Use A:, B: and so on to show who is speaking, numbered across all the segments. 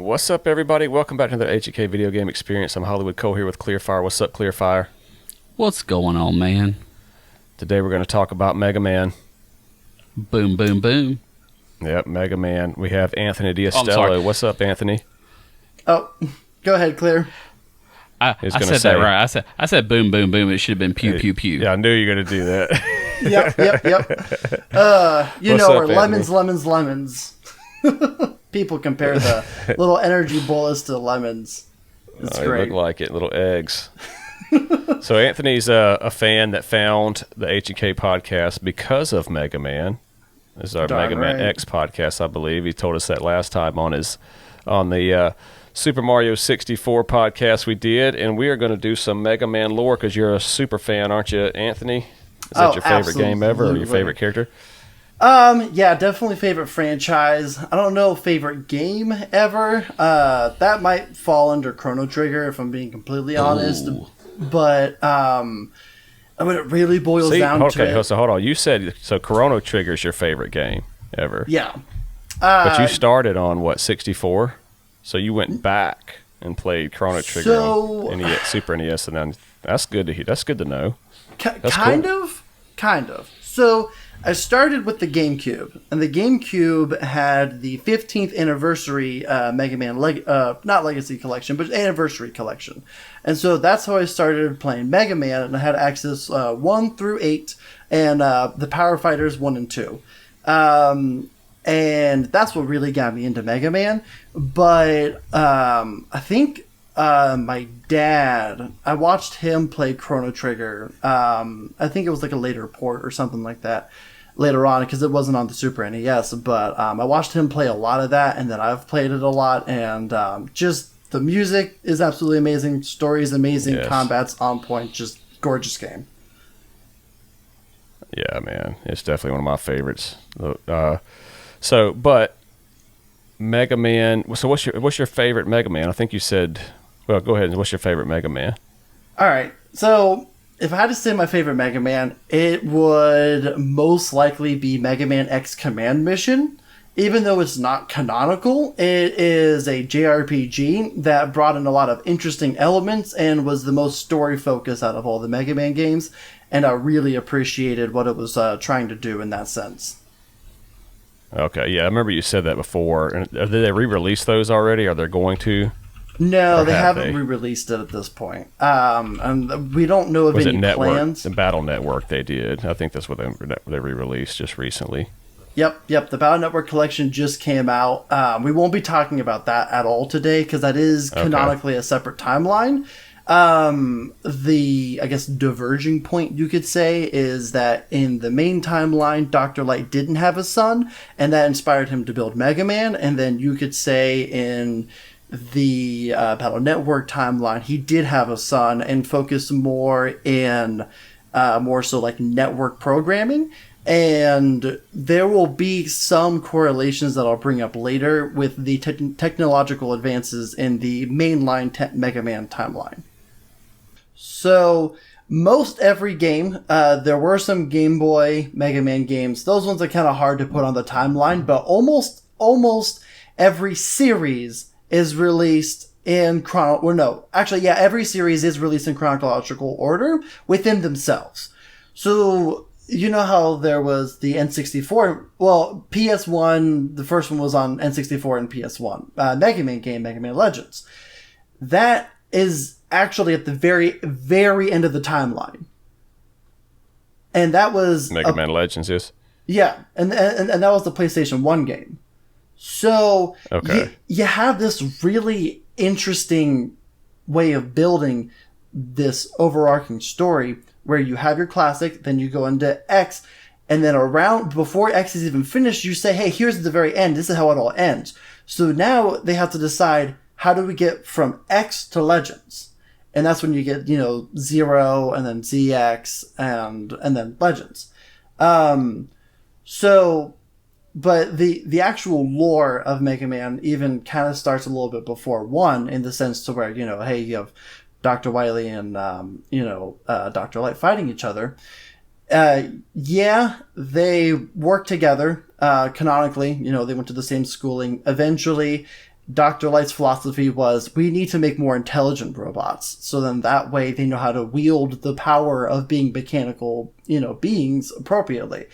A: What's up, everybody? Welcome back to another HnK Video Game Experience. I'm Hollywood Cole here with Clearfire. What's up, Clearfire?
B: What's going on, man?
A: Today we're going to talk about Mega Man.
B: Boom, boom, boom.
A: Yep, Mega Man. We have Anthony
B: sorry.
A: Diastello. What's up, Anthony?
C: Oh, go ahead, Clear.
B: I said that right. I said boom, boom, boom. It should have been pew, pew, pew.
A: Yeah, I knew you were going to do that.
C: Yep.
A: What's
C: or
A: up,
C: lemons,
A: Anthony?
C: lemons. People compare the little energy bullets to lemons. It's
A: They
C: great.
A: look like it, little eggs. So Anthony's a fan that found the HnK podcast because of Mega Man. This is our
C: Darn
A: Mega Man
C: right.
A: X podcast, I believe. He told us that last time on the Super Mario 64 podcast we did, and we are going to do some Mega Man lore because you're a super fan, aren't you, Anthony? Is that your favorite game ever, or your
C: absolutely.
A: favorite character?
C: Yeah, definitely favorite franchise. I don't know favorite game ever. That might fall under Chrono Trigger if I'm being completely honest.
B: Ooh.
C: But when it really boils down to it,
A: So hold on. You said Chrono Trigger is your favorite game ever.
C: yeah.
A: But you started on what, 64? So you went back and played Chrono Trigger on Super NES, and then that's good to hear. That's good to know. That's
C: Kind of. So I started with the GameCube, and the GameCube had the 15th anniversary Mega Man, not Legacy Collection, but Anniversary Collection. And so that's how I started playing Mega Man, and I had access 1 through 8, and the Power Fighters 1 and 2. And that's what really got me into Mega Man. But I think my dad, I watched him play Chrono Trigger. I think it was like a later port or something like that later on because it wasn't on the Super NES. But I watched him play a lot of that, and then I've played it a lot. And just the music is absolutely amazing. Story is amazing.
A: Yes.
C: Combat's on point. Just gorgeous game.
A: Yeah, man, it's definitely one of my favorites. But Mega Man. So what's your favorite Mega Man? I think you said. Well, go ahead. What's your favorite Mega Man?
C: All right. So if I had to say my favorite Mega Man, it would most likely be Mega Man X Command Mission. Even though it's not canonical, it is a JRPG that brought in a lot of interesting elements and was the most story-focused out of all the Mega Man games. And I really appreciated what it was trying to do in that sense.
A: Okay, yeah, I remember you said that before. And did they re-release those already? Are they going to?
C: No,
A: Or
C: they
A: have
C: haven't
A: they?
C: re-released it at this point. And we don't know of
A: Was it
C: any
A: Network?
C: plans.
A: The Battle Network they did. I think that's what they re-released just recently.
C: Yep. The Battle Network collection just came out. We won't be talking about that at all today because that is canonically a separate timeline. The, I guess, diverging point you could say is that in the main timeline, Dr. Light didn't have a son, and that inspired him to build Mega Man. And then you could say in the Battle Network timeline, he did have a son and focused more in more so like network programming. And there will be some correlations that I'll bring up later with the technological advances in the mainline Mega Man timeline. So, most every game, there were some Game Boy Mega Man games. Those ones are kind of hard to put on the timeline, but almost every series is released in every series is released in chronological order within themselves. So, you know how there was the N64, well, PS1, the first one was on N64 and PS1, Mega Man game, Mega Man Legends. That is actually at the very, very end of the timeline. And that was...
A: Mega Man Legends, yes?
C: Yeah, and that was the PlayStation 1 game. So,
A: Okay.
C: you have this really interesting way of building this overarching story where you have your classic, then you go into X, and then before X is even finished, you say, hey, here's the very end. This is how it all ends. So now they have to decide, how do we get from X to Legends? And that's when you get, Zero, and then ZX, and then Legends. But the actual lore of Mega Man even kind of starts a little bit before 1, in the sense to where, hey, you have Dr. Wily and, Dr. Light fighting each other. They work together, canonically. They went to the same schooling. Eventually, Dr. Light's philosophy was, we need to make more intelligent robots. So then that way they know how to wield the power of being mechanical, beings appropriately.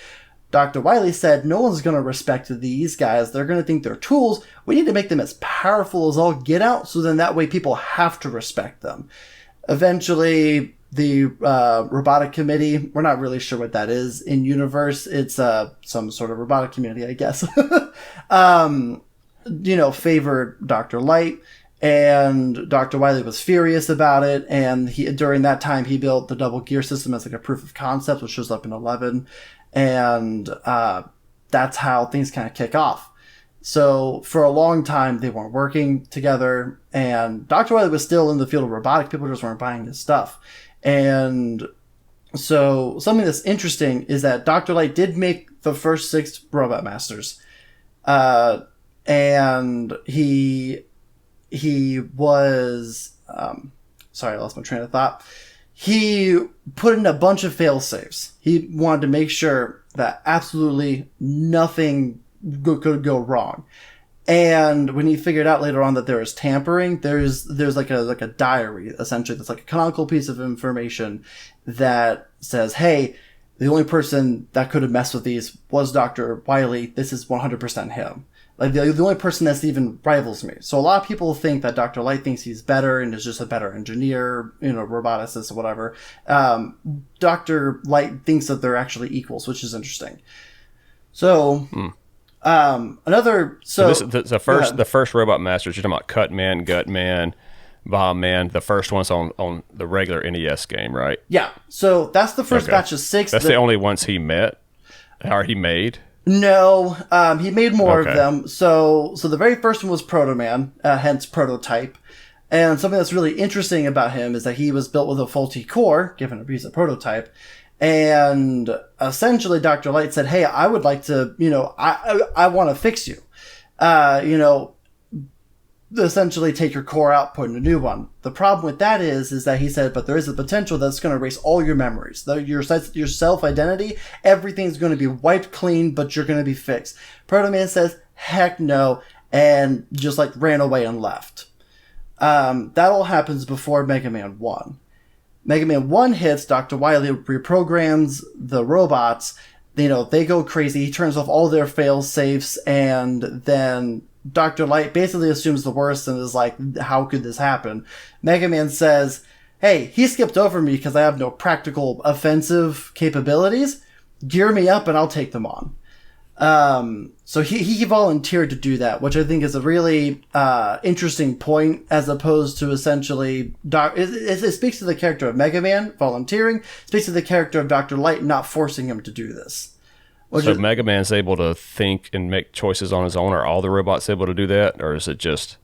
C: Dr. Wily said, no one's going to respect these guys. They're going to think they're tools. We need to make them as powerful as all get out. So then that way people have to respect them. Eventually, the robotic committee, we're not really sure what that is in universe. It's some sort of robotic community, I guess. Favored Dr. Light, and Dr. Wily was furious about it. And during that time, he built the double gear system as like a proof of concept, which shows up in 11. And that's how things kind of kick off. So for a long time, they weren't working together, and Dr. Wily was still in the field of robotics. People just weren't buying his stuff. And so something that's interesting is that Dr. Light did make the first 6 Robot Masters. And he was, sorry, I lost my train of thought. He put in a bunch of fail safes. He wanted to make sure that absolutely nothing could go wrong. And when he figured out later on that there was tampering, there's like a diary, essentially, that's like a canonical piece of information that says, hey, the only person that could have messed with these was Dr. Wily. This is 100% him. Like the only person that's even rivals me. So a lot of people think that Dr. Light thinks he's better and is just a better engineer, roboticist or whatever. Dr. Light thinks that they're actually equals, which is interesting. So,
A: the first Robot Masters, you're talking about Cut Man, Gut Man, Bomb Man. The first one's on the regular NES game, right?
C: Yeah. So that's the first batch of 6.
A: That's the only ones he met, or he made.
C: No, he made more of them. So the very first one was Proto Man, hence prototype. And something that's really interesting about him is that he was built with a faulty core, given a piece of prototype. And essentially, Dr. Light said, hey, I would like to, I want to fix you. Essentially take your core out, put in a new one. The problem with that is that he said, but there is a potential that's going to erase all your memories. Your self-identity, everything's going to be wiped clean, but you're going to be fixed. Proto Man says, heck no, and just like ran away and left. That all happens before Mega Man 1. Mega Man 1 hits, Dr. Wily reprograms the robots. They go crazy. He turns off all their fail safes, and then Dr. Light basically assumes the worst and is like, how could this happen? Mega Man says, hey, he skipped over me because I have no practical offensive capabilities. Gear me up and I'll take them on. So he volunteered to do that, which I think is a really interesting point, as opposed to essentially it speaks to the character of Mega Man volunteering, speaks to the character of Dr. Light not forcing him to do this.
A: So Mega Man's able to think and make choices on his own. Are all the robots able to do that, or is it just...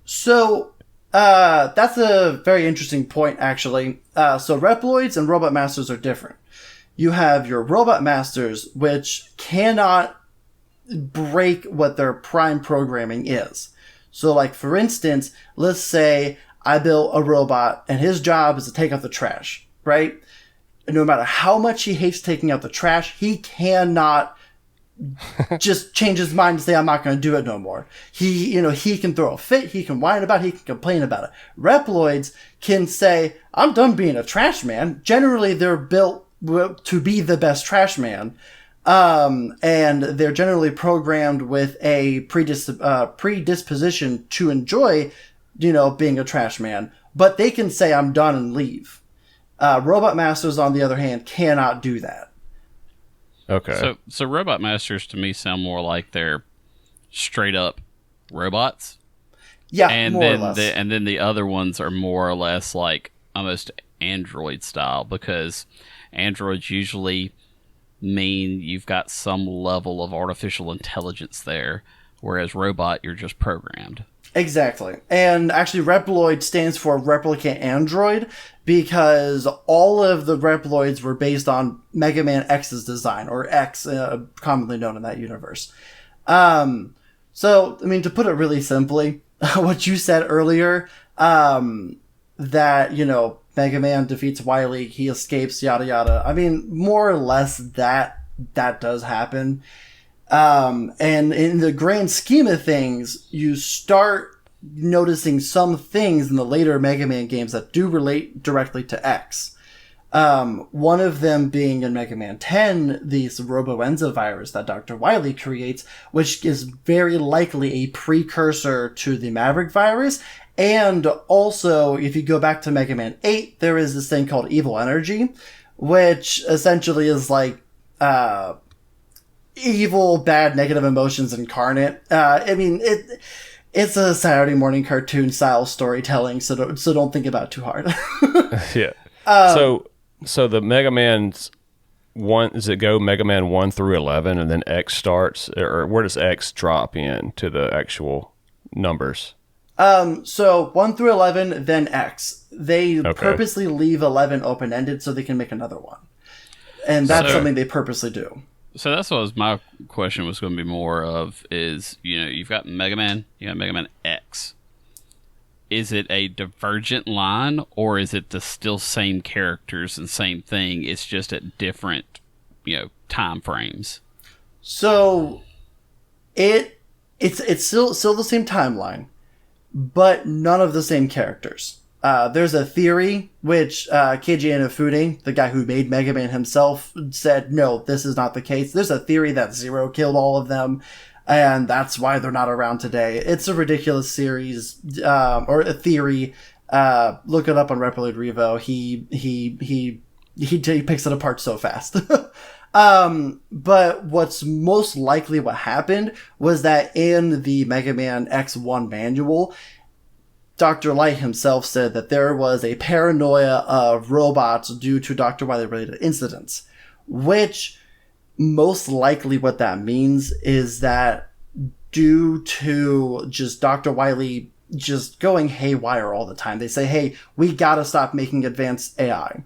C: So that's a very interesting point, actually. So Reploids and Robot Masters are different. You have your Robot Masters, which cannot break what their prime programming is. So, like, for instance, let's say I built a robot and his job is to take out the trash, right? And no matter how much he hates taking out the trash, he cannot just change his mind and say, I'm not going to do it no more. He can throw a fit, he can whine about it, he can complain about it. Reploids can say, I'm done being a trash man. Generally, they're built to be the best trash man. And they're generally programmed with a predisposition to enjoy, being a trash man. But they can say, I'm done, and leave. Robot Masters, on the other hand, cannot do that.
A: Okay.
B: So Robot Masters to me sound more like they're straight up robots.
C: Yeah,
B: and
C: more
B: then
C: or less.
B: And then the other ones are more or less like almost Android style, because androids usually mean you've got some level of artificial intelligence there, whereas robot, you're just programmed.
C: Exactly. And actually, Reploid stands for Replicant Android, because all of the Reploids were based on Mega Man X's design, or X, commonly known in that universe. So, I mean, to put it really simply, what you said earlier, that, Mega Man defeats Wily, he escapes, yada yada. I mean, more or less that does happen. And in the grand scheme of things, you start noticing some things in the later Mega Man games that do relate directly to X. One of them being in Mega Man 10, the Robo-Enza virus that Dr. Wily creates, which is very likely a precursor to the Maverick virus. And also, if you go back to Mega Man 8, there is this thing called Evil Energy, which essentially is like, evil, bad, negative emotions incarnate. I mean, it's a Saturday morning cartoon style storytelling, so don't think about it too hard.
A: Yeah. So the Mega Man's one, does it go Mega Man 1 through 11 and then X starts, or where does X drop in to the actual numbers?
C: So 1 through 11, then X. They purposely leave 11 open-ended so they can make another one. And that's something they purposely do.
B: So that's what my question was going to be more of is, you've got Mega Man, you got Mega Man X. Is it a divergent line, or is it the still same characters and same thing? It's just at different, time frames. So it's still the same timeline, but none of the same characters. There's a theory which Keiji Inafune, the guy who made Mega Man himself, said, no, this is not the case. There's a theory that Zero killed all of them, and that's why they're not around today. It's a ridiculous series, or a theory. Look it up on Reploid Revo. He picks it apart so fast. But what's most likely what happened was that in the Mega Man X1 manual, Dr. Light himself said that there was a paranoia of robots due to Dr. Wily-related incidents, which most likely what that means is that due to just Dr. Wily just going haywire all the time, they say, hey, we gotta stop making advanced AI.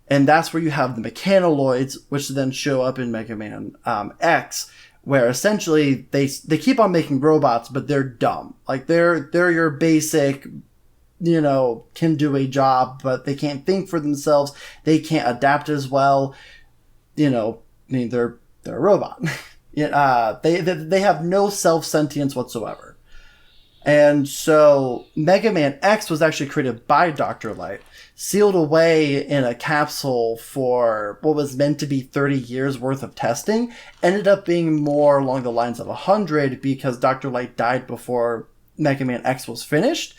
B: And that's where you have the mechanoids, which then show up in Mega Man X, where essentially they keep on making robots, but they're dumb. Like they're your basic, can do a job, but they can't think for themselves. They can't adapt as well. They're a robot. They have no self-sentience whatsoever. And so Mega Man X was actually created by Dr. Light, sealed away in a capsule for what was meant to be 30 years worth of testing, ended up being more along the lines of 100 because Dr. Light died before Mega Man X was finished,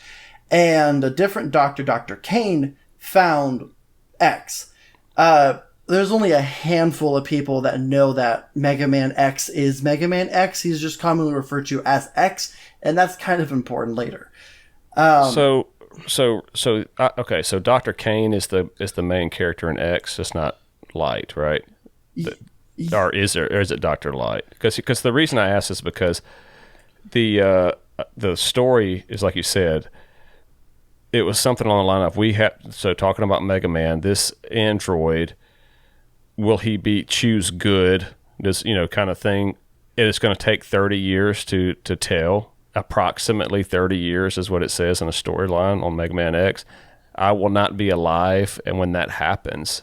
B: and a different doctor, Dr. Kane, found X. There's only a handful of people that know that Mega Man X is Mega Man X. He's just commonly referred to as X, and that's kind of important later.
A: So Dr. Kane is the main character in X. It's not Light, right? Or is it Dr. Light? Because the reason I ask is because the story is, like you said, it was something along the line of talking about Mega Man, this android, will he choose good? This kind of thing. It's going to take 30 years to tell. Approximately 30 years is what it says in a storyline on Mega Man X. I will not be alive, and when that happens,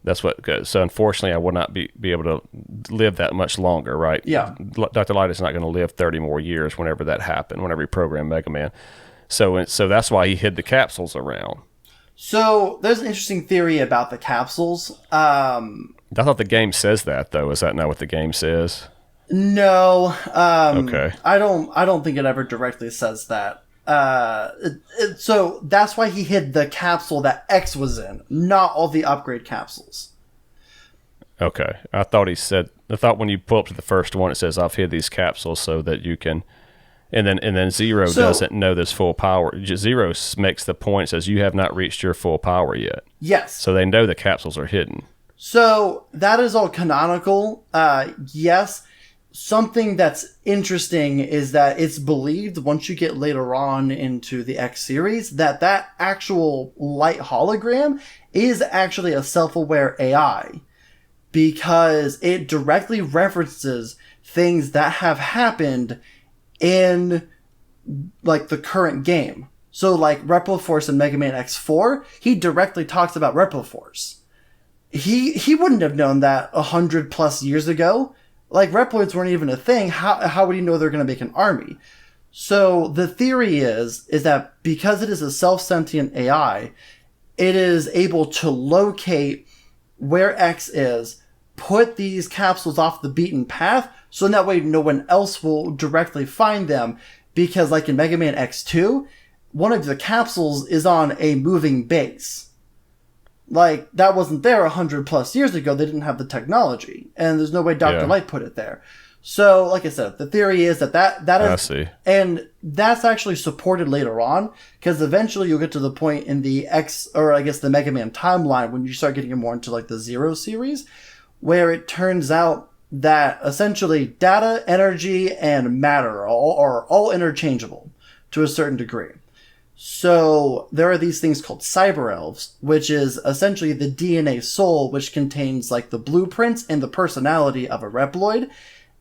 A: that's what goes. So unfortunately, I will not be able to live that much longer, right?
C: Yeah.
A: Dr. Light is not going to live 30 more years whenever that happened, whenever he programmed Mega Man. So that's why he hid the capsules around. So
C: there's an interesting theory about the capsules.
A: I thought the game says that, though. Is that not what the game says?
C: No.
A: Okay.
C: I don't think it ever directly says that. So that's why he hid the capsule that X was in, not all the upgrade capsules.
A: Okay. I thought when you pull up to the first one, it says, I've hid these capsules so that you can... And then Zero doesn't know this full power. Zero makes the point, says, you have not reached your full power yet.
C: Yes.
A: So they know the capsules are hidden.
C: So that is all canonical. Yes. Something that's interesting is that it's believed once you get later on into the X series that actual Light hologram is actually a self-aware AI, because it directly references things that have happened in like the current game. So like Repliforce in Mega Man X4, he directly talks about Repliforce. He wouldn't have known that 100 plus years ago. Like, Reploids weren't even a thing. How would he know they're going to make an army? So the theory is that because it is a self-sentient AI, it is able to locate where X is, put these capsules off the beaten path, so in that way no one else will directly find them. Because like in Mega Man X2, one of the capsules is on a moving base. Like, that wasn't there 100 plus years ago. They didn't have the technology. And there's no way Dr. Light put it there. So, like I said, the theory is that is...
A: I see.
C: And that's actually supported later on, because eventually you'll get to the point in the the Mega Man timeline when you start getting more into, like, the Zero series, where it turns out that essentially data, energy, and matter are all interchangeable to a certain degree. So there are these things called cyber elves, which is essentially the DNA soul, which contains like the blueprints and the personality of a Reploid.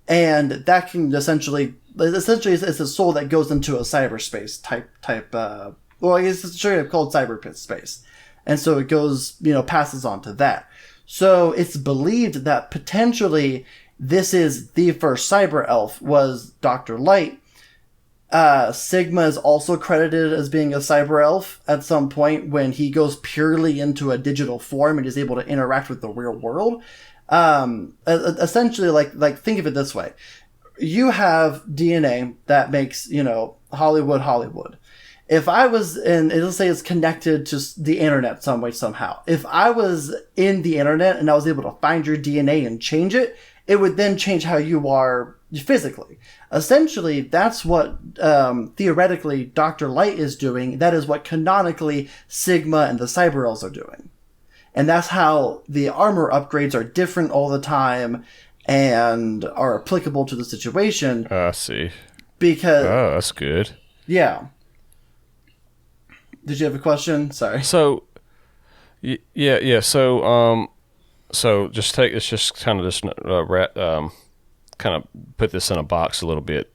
C: And that can essentially it's a soul that goes into a cyberspace type, I guess it's called cyberspace. And so it goes, passes on to that. So it's believed that potentially this is the first cyber elf was Dr. Light. Sigma is also credited as being a cyber elf at some point when he goes purely into a digital form and is able to interact with the real world. Essentially, like think of it this way. You have DNA that makes, Hollywood. If I was let's say it's connected to the internet some way, somehow. If I was in the internet and I was able to find your DNA and change it, it would then change how you are physically. Essentially, that's what theoretically Dr. Light is doing. That is what canonically Sigma and the Cyber Elves are doing. And that's how the armor upgrades are different all the time and are applicable to the situation.
A: I see.
C: Because...
A: Oh, that's good.
C: Yeah. Did you have a question? Sorry.
A: So, yeah. So let's just kind of kind of put this in a box a little bit,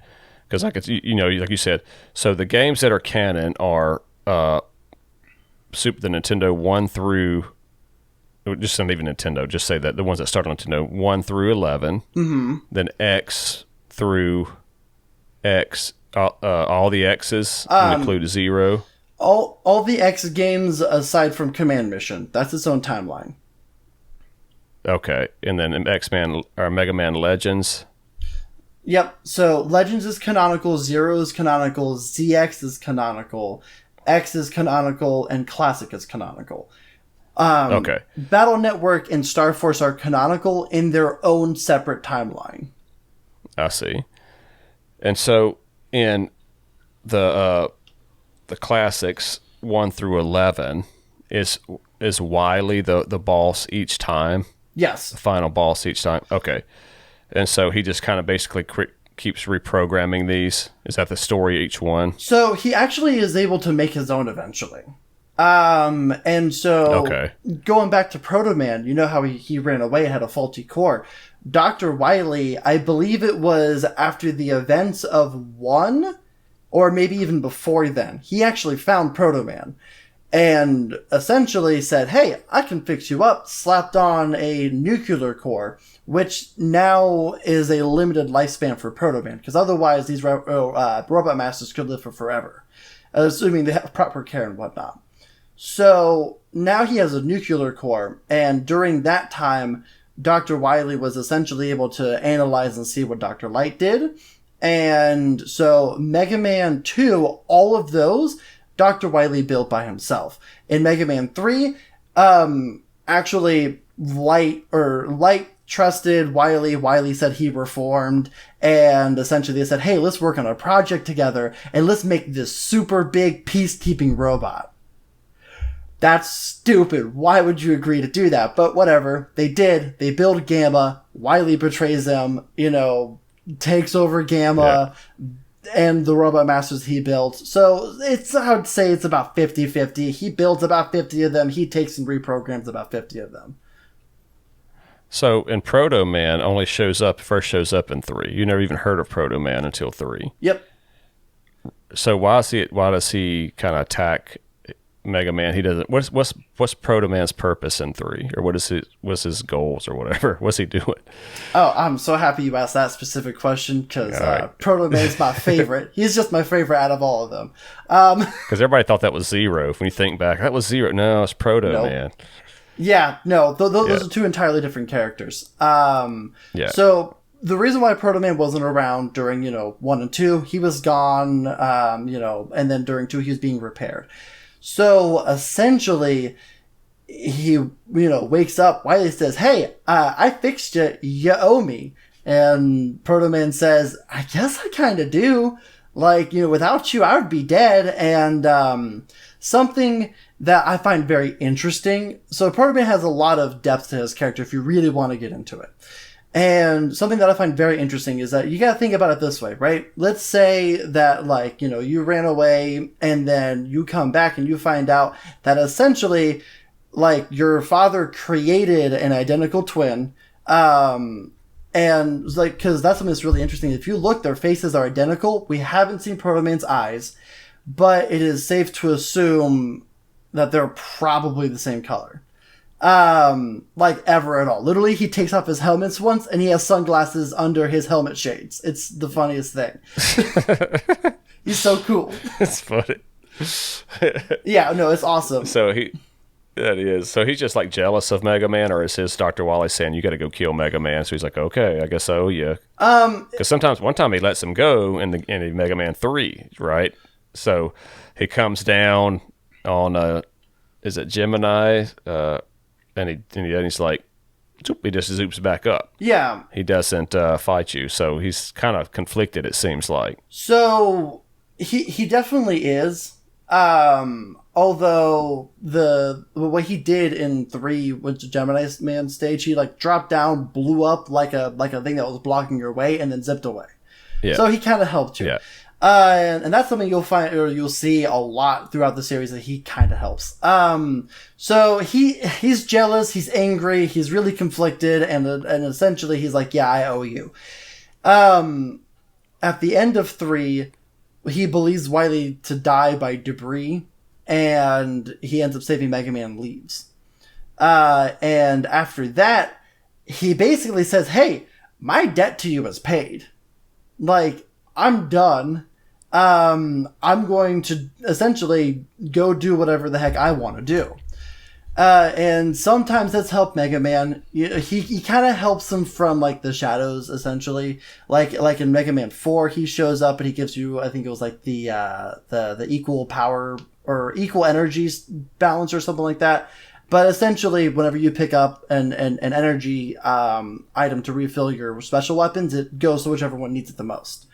A: because like like you said, so the games that are canon are the Nintendo 1 through, just not even Nintendo, just say that the ones that start on Nintendo 1 through 11, then X through X, all the X's include 0.
C: All the X games aside from Command Mission, that's its own timeline.
A: Okay, and then X-Man or Mega Man Legends.
C: Yep, so Legends is canonical, 0 is canonical, ZX is canonical, X is canonical, and Classic is canonical.
A: Okay.
C: Battle Network and Star Force are canonical in their own separate timeline.
A: I see. And so in the classics 1 through 11, is Wily the boss each time?
C: Yes.
A: The final boss each time? Okay. And so he just kind of basically keeps reprogramming these? Is that the story each one?
C: So he actually is able to make his own eventually. And so going back to Proto Man, you know how he ran away and had a faulty core. Dr. Wily, I believe it was after the events of 1, or maybe even before then, he actually found Proto Man and essentially said, hey, I can fix you up, slapped on a nuclear core, which now is a limited lifespan for Proto Man, because otherwise these robot masters could live for forever, assuming they have proper care and whatnot. So now he has a nuclear core, and during that time, Dr. Wily was essentially able to analyze and see what Dr. Light did. And so Mega Man 2, all of those, Dr. Wily built by himself. In Mega Man 3, actually Light trusted Wily. Wily said he reformed, and essentially they said, hey, let's work on a project together and let's make this super big peacekeeping robot. That's stupid. Why would you agree to do that? But whatever. They did. They build Gamma. Wily betrays them, takes over Gamma and the robot masters he built. So I would say it's about 50-50. He builds about 50 of them. He takes and reprograms about 50 of them.
A: So, and Proto Man first shows up in 3. You never even heard of Proto Man until 3.
C: Yep.
A: So why does he kind of attack Mega Man, he doesn't. What's Proto Man's purpose in 3, or what's his goals or whatever? What's he doing?
C: Oh, I'm so happy you asked that specific question because Proto Man is my favorite. He's just my favorite out of all of them.
A: Because everybody thought that was Zero. When you think back, that was Zero. No, it's Proto Man.
C: Yeah, no, those are two entirely different characters. So the reason why Proto Man wasn't around during 1 and 2, he was gone. And then during 2, he was being repaired. So essentially, he wakes up. Wily says, "Hey, I fixed you. You owe me." And Proto Man says, "I guess I kind of do. Like, without you, I would be dead." And something that I find very interesting. So Proto Man has a lot of depth to his character if you really want to get into it. And something that I find very interesting is that you got to think about it this way, right? Let's say that, like, you ran away and then you come back and you find out that essentially, like, your father created an identical twin. And like, because that's something that's really interesting. If you look, their faces are identical. We haven't seen Proto Man's eyes, but it is safe to assume that they're probably the same color. Like ever at all. Literally, he takes off his helmets once and he has sunglasses under his helmet shades. It's the funniest thing. He's so cool.
A: It's funny.
C: Yeah, no, it's awesome.
A: So So he's just like jealous of Mega Man, or is his Dr. Wily saying, "You got to go kill Mega Man"? So he's like, "Okay, I guess I owe you." Because one time he lets him go in Mega Man 3, right? So he comes down on is it Gemini? And he's like, he just zoops back up.
C: Yeah.
A: He doesn't fight you, so he's kind of conflicted, it seems like.
C: So he definitely is. Although what he did in 3 with the Gemini Man stage, he like dropped down, blew up like a thing that was blocking your way, and then zipped away. Yeah. So he kind of helped you. Yeah. And that's something you'll find, or you'll see a lot throughout the series, that he kind of helps. So he's jealous, he's angry, he's really conflicted, and essentially he's like, "Yeah, I owe you." At the end of 3, he believes Wily to die by debris, and he ends up saving Mega Man and leaves. And after that, he basically says, "Hey, my debt to you is paid. Like, I'm done. I'm going to essentially go do whatever the heck I want to do." And sometimes that's helped Mega Man. He kind of helps him from like the shadows, essentially. Like in Mega Man 4, he shows up and he gives you, I think it was like the equal power or equal energy balance or something like that. But essentially, whenever you pick up an energy item to refill your special weapons, it goes to whichever one needs it the most.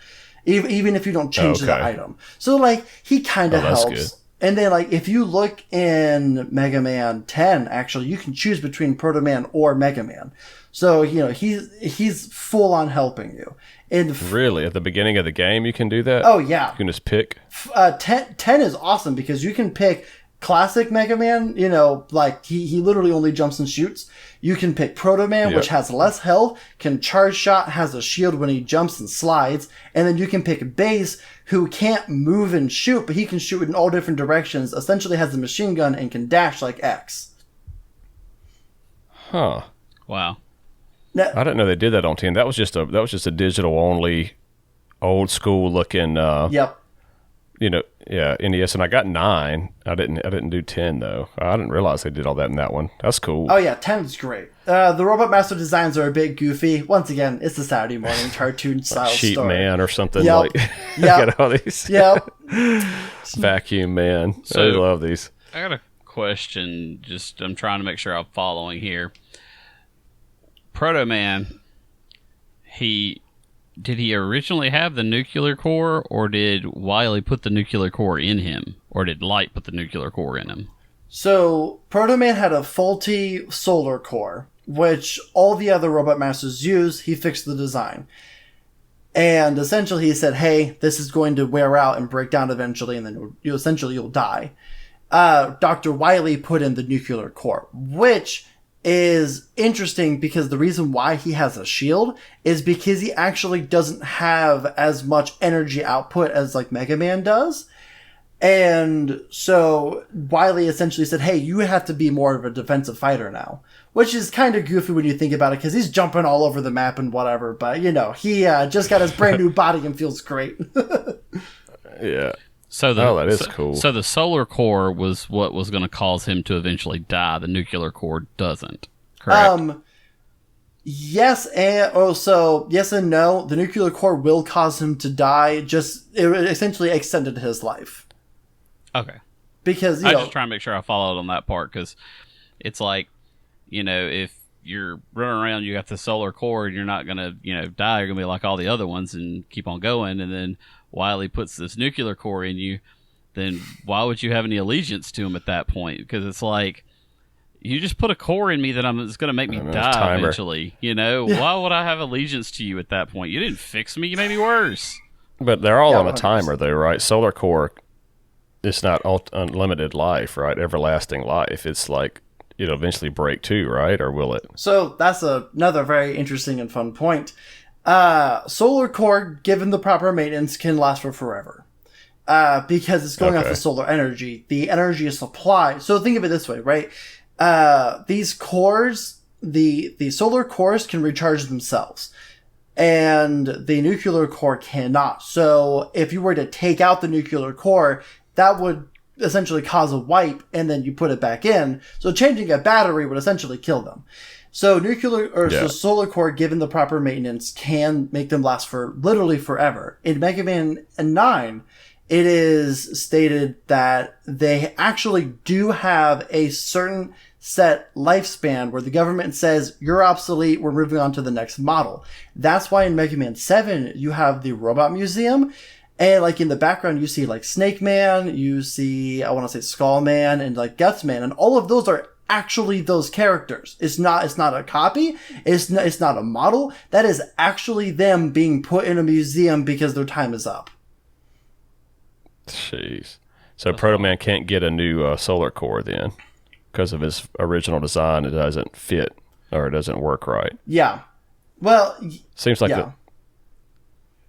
C: Even if you don't change the item. So, like, he kind of helps. Good. And then, like, if you look in Mega Man 10, actually, you can choose between Proto Man or Mega Man. So, he's full on helping you. And
A: really? At the beginning of the game, you can do that?
C: Oh, yeah.
A: You can just pick?
C: 10 is awesome because you can pick classic Mega Man, like he literally only jumps and shoots. You can pick Proto Man, which has less health, can charge shot, has a shield when he jumps and slides, and then you can pick Base, who can't move and shoot, but he can shoot in all different directions, essentially has a machine gun, and can dash like X.
A: Huh.
B: Wow.
C: Now,
A: I didn't know they did that on 10. That was just a digital only, old school looking
C: Yep.
A: NES, and I got 9. I didn't do 10 though. I didn't realize they did all that in that one. That's cool.
C: Oh yeah, 10 is great. The Robot Master designs are a bit goofy. Once again, it's the Saturday morning cartoon style
A: Sheet
C: story.
A: Man or something.
C: Yep.
A: Like. Got all these.
C: Yep.
A: Vacuum Man.
B: So,
A: I love these.
B: I got a question. I'm trying to make sure I'm following here. Proto Man, did he originally have the nuclear core, or did Wily put the nuclear core in him? Or did Light put the nuclear core in him?
C: So, Proto Man had a faulty solar core, which all the other Robot Masters use. He fixed the design. And essentially he said, "Hey, this is going to wear out and break down eventually, and then you'll die." Dr. Wily put in the nuclear core, which is interesting because the reason why he has a shield is because he actually doesn't have as much energy output as like Mega Man does. And so Wily essentially said, hey, you have to be more of a defensive fighter now. Which is kind of goofy when you think about it, because he's jumping all over the map and whatever. But, you know, he just got his brand new body and feels great.
A: Yeah.
B: So
A: that is cool.
B: So the solar core was what was going to cause him to eventually die. The nuclear core doesn't. Correct?
C: Yes yes and no. The nuclear core will cause him to die. Just, it essentially extended his life.
B: Okay.
C: Because,
B: I just try to make sure I followed on that part, because it's like, you know, if you're running around, you got the solar core, and you're not going to, you know, die. You're going to be like all the other ones and keep on going. And then Wily puts this nuclear core in you, then why would you have any allegiance to him at that point? Because it's like, you just put a core in me that it's going to make me die eventually. You know, why would I have allegiance to you at that point? You didn't fix me. You made me worse.
A: But they're all on a timer, though, right? Solar core, it's not unlimited life, right? Everlasting life. It's like, it'll eventually break too, right? Or will it?
C: So that's another very interesting and fun point. Solar core, given the proper maintenance, can last for forever. Because it's going off the solar energy. The energy is supply. So think of it this way, right? These cores, the solar cores can recharge themselves. And the nuclear core cannot. So if you were to take out the nuclear core, that would essentially cause a wipe, and then you put it back in. So changing a battery would essentially kill them. So so solar core, given the proper maintenance, can make them last for literally forever. In Mega Man 9, it is stated that they actually do have a certain set lifespan where the government says, you're obsolete, we're moving on to the next model. That's why in Mega Man 7, you have the Robot Museum. And, like, in the background, you see, like, Snake Man, you see, I want to say Skull Man, and, like, Guts Man, and all of those are actually those characters. It's not a copy. It's not a model. That is actually them being put in a museum because their time is up.
A: Jeez. So Proto Man can't get a new solar core then, because of his original design. It doesn't fit, or it doesn't work right.
C: Yeah. Well,
A: seems like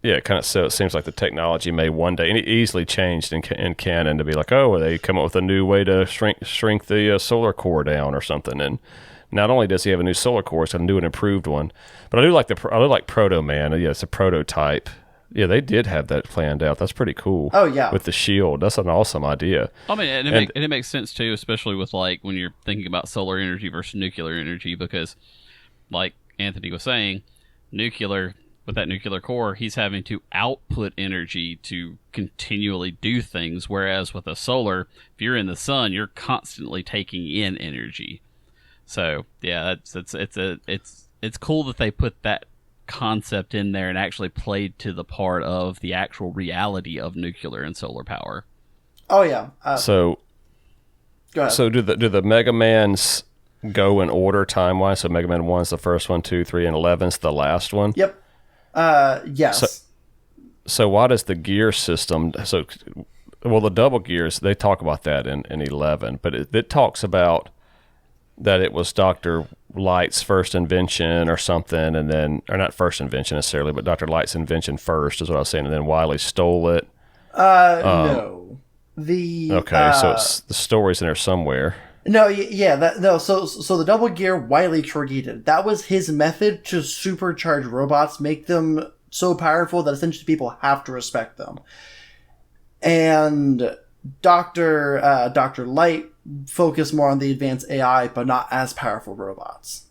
A: it seems like the technology may one day, and it easily changed in canon to be like, oh, they come up with a new way to shrink the solar core down or something. And not only does he have a new solar core, it's a new and improved one. But I do like Proto Man. Yeah, it's a prototype. Yeah, they did have that planned out. That's pretty cool.
C: Oh yeah,
A: with the shield, that's an awesome idea.
B: I mean, and it makes sense too, especially with like when you're thinking about solar energy versus nuclear energy, because like Anthony was saying, with that nuclear core, he's having to output energy to continually do things, whereas with a solar, if you're in the sun, you're constantly taking in energy. So yeah, it's cool that they put that concept in there and actually played to the part of the actual reality of nuclear and solar power.
C: Oh yeah.
A: So
C: go ahead.
A: So do the Mega Mans go in order time wise? So Mega Man 1's the first one, 2, 3, and 11's the last one.
C: Yep. Yes.
A: So why does the gear system? The double gears, they talk about that in 11, but it talks about that it was Dr. Light's first invention or something, and then, or not first invention necessarily, but Dr. Light's invention first is what I was saying, and then Wily stole it.
C: No.
A: So it's the story's in there somewhere.
C: No, yeah, So the double gear Wily created, that was his method to supercharge robots, make them so powerful that essentially people have to respect them. And Dr. Light focused more on the advanced AI, but not as powerful robots.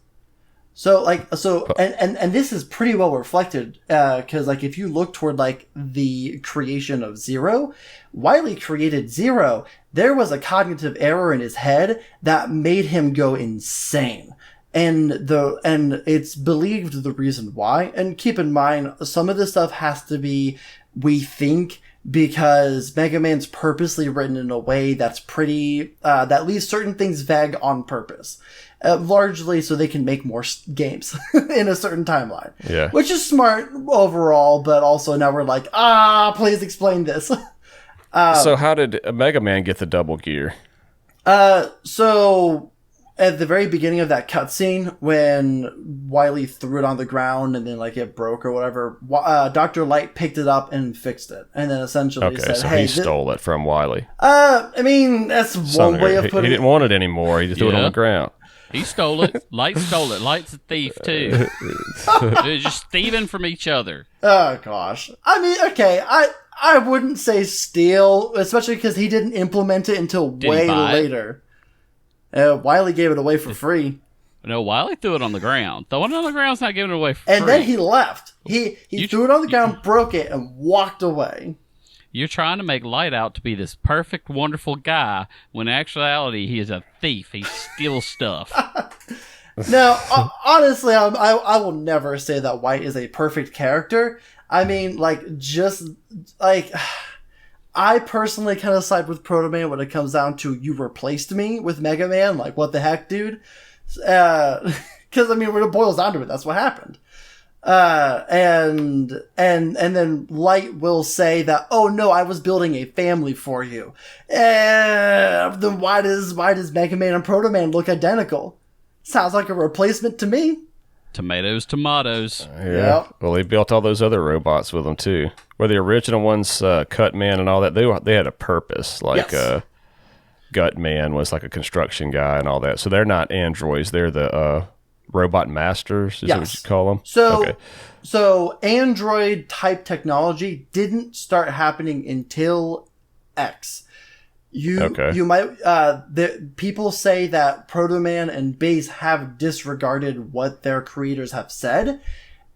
C: And this is pretty well reflected, because like if you look toward like the creation of Zero, Wily created Zero. There was a cognitive error in his head that made him go insane. And it's believed the reason why. And keep in mind, some of this stuff has to be, we think, because Mega Man's purposely written in a way that's pretty, that leaves certain things vague on purpose. Largely so they can make more games in a certain timeline.
A: Yeah. Which
C: is smart overall, but also now we're like, please explain this.
A: So how did Mega Man get the double gear?
C: So at the very beginning of that cutscene, when Wily threw it on the ground and then like it broke or whatever, Dr. Light picked it up and fixed it, and then essentially said,
A: so
C: "Hey,
A: he stole it from Wily.
C: I mean, that's one way of putting it.
A: He didn't want it anymore. He just threw it on the ground.
B: He stole it. Light stole it. Light's a thief too. They're just thieving from each other.
C: Oh gosh. I mean, okay, I wouldn't say steal, especially because he didn't implement it until way later. Wily gave it away for free.
B: No, Wily threw it on the ground. The one on the ground's not giving it away for free.
C: And then he left. He threw it on the ground, broke it, and walked away.
B: You're trying to make Light out to be this perfect, wonderful guy, when in actuality he is a thief. He steals stuff.
C: No, honestly, I will never say that White is a perfect character. I mean, like, just, like, I personally kind of side with Proto Man when it comes down to you replaced me with Mega Man. Like, what the heck, dude? Because, I mean, when it boils down to it, that's what happened. And then Light will say that, oh no, I was building a family for you. Then why does Mega Man and Proto Man look identical? Sounds like a replacement to me.
B: Tomatoes.
A: Yeah. Yep. Well, he built all those other robots with them too. Where the original ones, Cut Man and all that, they had a purpose. Like, yes. Gut Man was like a construction guy and all that. So they're not androids. They're the robot masters, is that what you call them?
C: So android type technology didn't start happening until X. You might people say that Proto Man and Base have disregarded what their creators have said,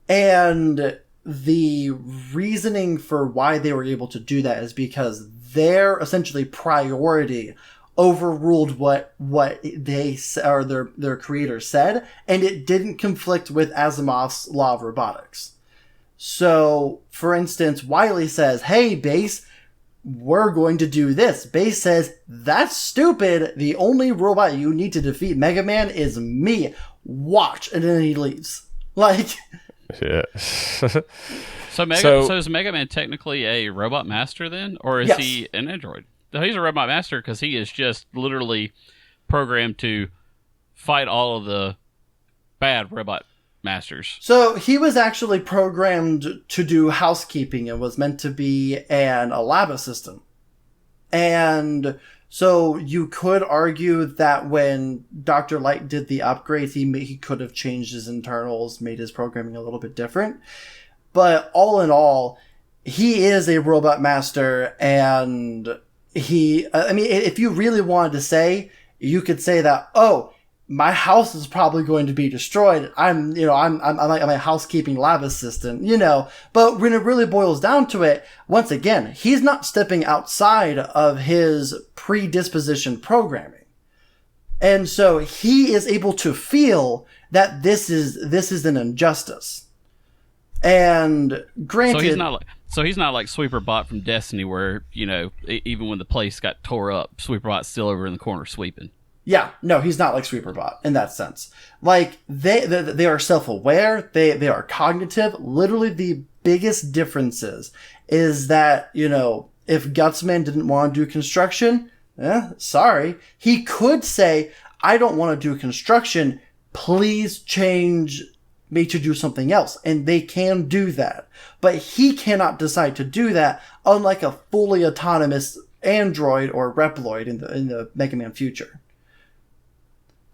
C: and the reasoning for why they were able to do that is because their essentially priority overruled what they or their creator said, and it didn't conflict with Asimov's law of robotics. So, for instance, Wily says, "Hey, Base, we're going to do this." Base says, "That's stupid. The only robot you need to defeat Mega Man is me. Watch." And then he leaves. Like,
A: yeah.
B: So is Mega Man technically a robot master then, or is he an android? He's a robot master because he is just literally programmed to fight all of the bad robot masters.
C: So he was actually programmed to do housekeeping and was meant to be a lab assistant. And so you could argue that when Dr. Light did the upgrades, he could have changed his internals, made his programming a little bit different. But all in all, he is a robot master, and if you really wanted to say, you could say that, oh, my house is probably going to be destroyed. I'm a housekeeping lab assistant, but when it really boils down to it, once again, he's not stepping outside of his predisposition programming. And so he is able to feel that this is an injustice. And granted,
B: so he's not like Sweeperbot from Destiny, where even when the place got tore up, Sweeperbot's still over in the corner sweeping.
C: Yeah, no, he's not like Sweeperbot in that sense. Like they are self-aware, they are cognitive. Literally, the biggest differences is that if Gutsman didn't want to do construction, sorry, he could say, "I don't want to do construction. Please change me to do something else," and they can do that. But he cannot decide to do that, unlike a fully autonomous android or Reploid in the Mega Man future.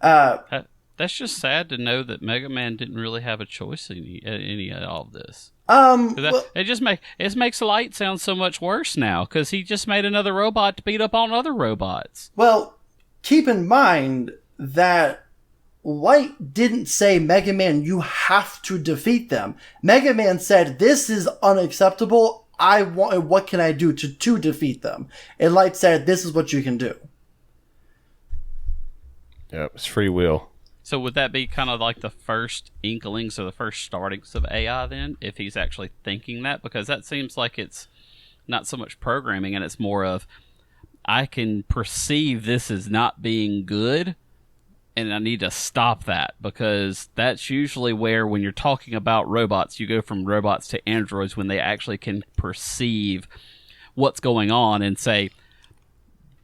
B: That's just sad to know that Mega Man didn't really have a choice in any of all of this. It makes Light sound so much worse now, because he just made another robot to beat up on other robots.
C: Well, keep in mind that Light didn't say, "Mega Man, you have to defeat them." Mega Man said, "This is unacceptable. What can I do to defeat them?" And Light said, "This is what you can do."
A: Yep, it's free will.
B: So would that be kind of like the first inklings or the first startings of AI then, if he's actually thinking that? Because that seems like it's not so much programming, and it's more of, I can perceive this as not being good, and I need to stop that, because that's usually where, when you're talking about robots, you go from robots to androids when they actually can perceive what's going on and say,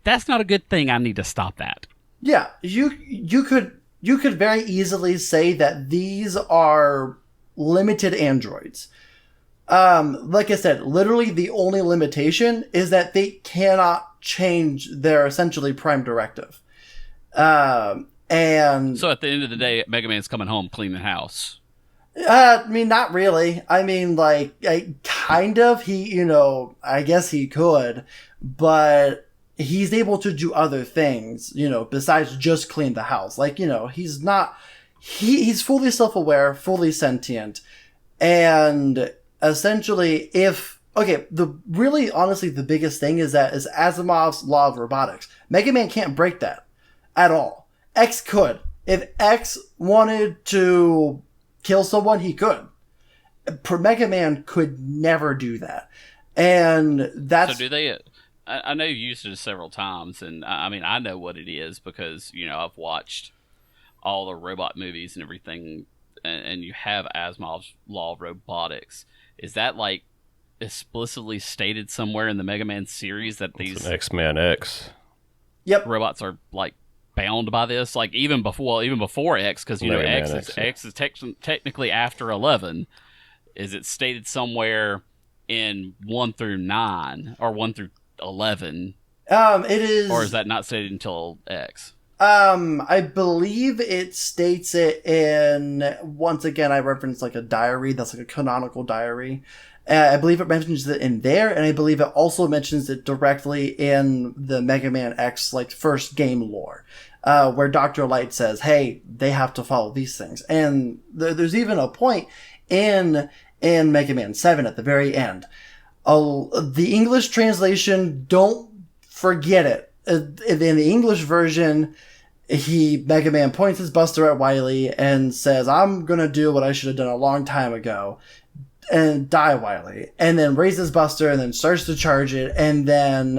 B: that's not a good thing, I need to stop that.
C: Yeah, you could very easily say that these are limited androids. Like I said, literally the only limitation is that they cannot change their essentially prime directive. And
B: So at the end of the day, Mega Man's coming home, cleaning the house.
C: I mean, not really. I mean, like, kind of. I guess he could, but he's able to do other things, besides just clean the house. Like, he's not, he's fully self-aware, fully sentient. And essentially, honestly, the biggest thing is Asimov's law of robotics. Mega Man can't break that at all. X could. If X wanted to kill someone, he could. Mega Man could never do that. And that's...
B: So do they... I know you've used it several times, and I mean, I know what it is because, I've watched all the robot movies and everything, and you have Asimov's law of robotics. Is that, like, explicitly stated somewhere in the Mega Man series that these...
A: X-Man X.
C: Yep.
B: Robots are, like, bound by this? Like, even before X, because, X is technically after 11. Is it stated somewhere in 1 through 9, or 1 through 11?
C: It is...
B: Or is that not stated until X?
C: I believe it states it in, once again, I reference like a diary, that's like a canonical diary. I believe it mentions it in there, and I believe it also mentions it directly in the Mega Man X, like, first game lore, where Dr. Light says, hey, they have to follow these things. And there's even a point in Mega Man 7 at the very end. The English translation, don't forget it. In the English version, Mega Man points his Buster at Wily and says, I'm gonna do what I should have done a long time ago and die Wily, and then raises Buster and then starts to charge it, and then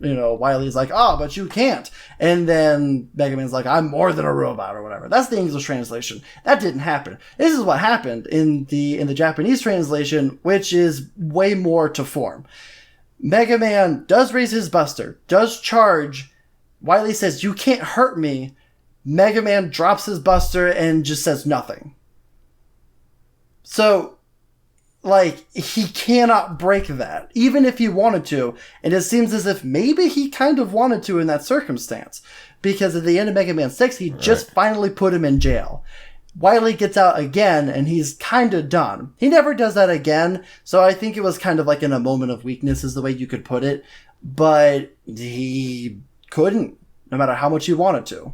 C: Wily's like, oh, but you can't, and then Mega Man's like, I'm more than a robot or whatever. That's the English translation. That didn't happen. This is what happened in the Japanese translation, which is way more to form. Mega Man does raise his Buster, does charge. Wily says, you can't hurt me. Mega Man drops his Buster and just says nothing. So, like, he cannot break that, even if he wanted to. And it seems as if maybe he kind of wanted to in that circumstance. Because at the end of Mega Man 6, he just finally put him in jail. Wily gets out again, and he's kind of done. He never does that again, so I think it was kind of like in a moment of weakness is the way you could put it. But he couldn't, no matter how much he wanted to.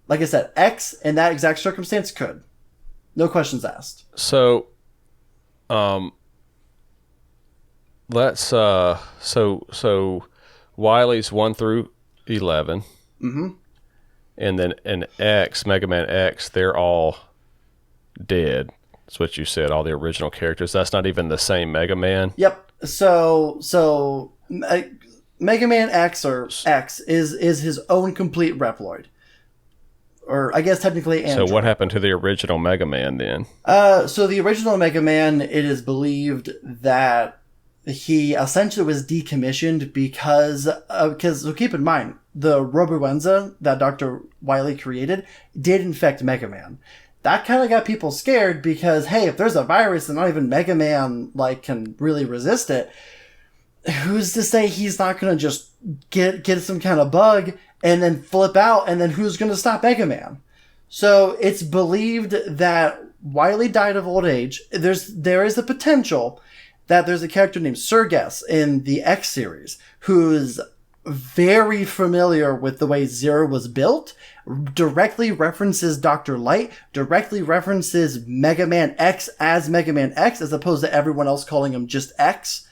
C: Like I said, X in that exact circumstance could. No questions asked.
A: So, so Wily's 1 through 11.
C: Mm-hmm.
A: And then in X, Mega Man X, they're all dead. That's what you said, all the original characters. That's not even the same Mega Man.
C: Yep. So Mega Man X, or X, is his own complete Reploid. Or I guess technically Android.
A: So what happened to the original Mega Man then?
C: So the original Mega Man, it is believed that he essentially was decommissioned because so keep in mind, the Roboenza that Dr. Wily created did infect Mega Man. That kind of got people scared because, hey, if there's a virus and not even Mega Man can really resist it, who's to say he's not going to just get some kind of bug and then flip out, and then who's going to stop Mega Man? So it's believed that Wily died of old age. There is a potential that there's a character named Serges in the X series who's very familiar with the way Zero was built, directly references Dr. Light, directly references Mega Man X as Mega Man X, as opposed to everyone else calling him just X.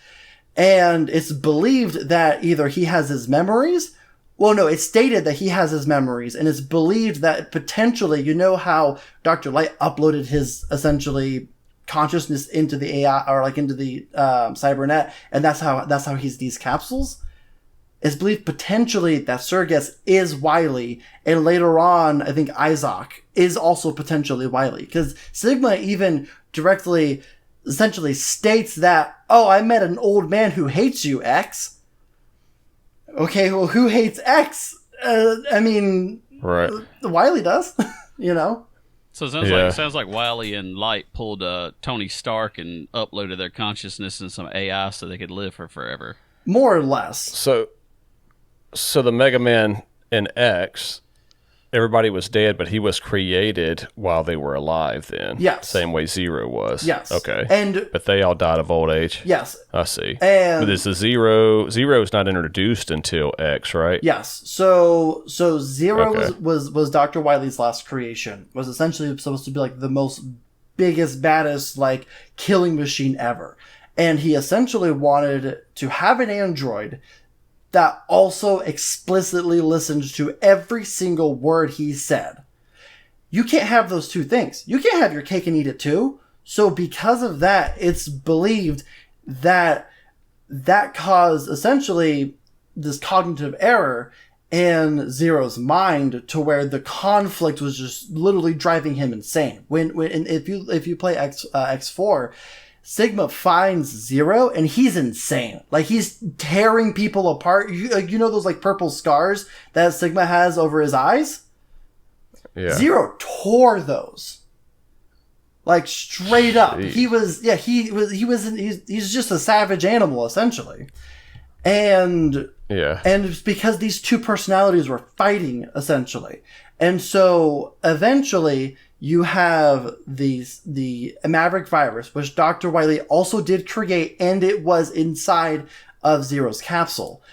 C: And it's believed that either he has his memories, well, no, it's stated that he has his memories, and it's believed that potentially, how Dr. Light uploaded his, essentially, consciousness into the AI, or into the cybernet, and that's how he's these capsules. It's believed potentially that Serges is Wily, and later on, I think Isaac is also potentially Wily, because Sigma even directly, essentially states that, oh, I met an old man who hates you, X. Okay, well, who hates X? I mean,
A: Right.
C: Wily does, you know?
B: So it sounds like Wily and Light pulled Tony Stark and uploaded their consciousness in some AI so they could live for forever.
C: More or less.
A: So the Mega Man in X, everybody was dead, but he was created while they were alive then.
C: Yes.
A: Same way Zero was.
C: Yes.
A: Okay. But they all died of old age.
C: Yes.
A: I see.
C: And
A: but is the Zero's not introduced until X, right?
C: yes. So Zero
A: Okay.
C: was Dr. Wily's last creation. Was essentially supposed to be like the most biggest, baddest, like killing machine ever. And he essentially wanted to have an android that also explicitly listened to every single word he said. You can't have those two things. You can't have your cake and eat it too. So because of that, it's believed that that caused essentially this cognitive error in Zero's mind to where the conflict was just literally driving him insane. If you play X4, Sigma finds Zero and he's insane. Like he's tearing people apart. You know those like purple scars that Sigma has over his eyes?
A: Yeah.
C: Zero tore those. Like straight up.
A: Jeez.
C: He's just a savage animal essentially. And it's because these two personalities were fighting essentially. And so eventually you have the Maverick virus, which Dr. Wily also did create, and it was inside of Zero's capsule.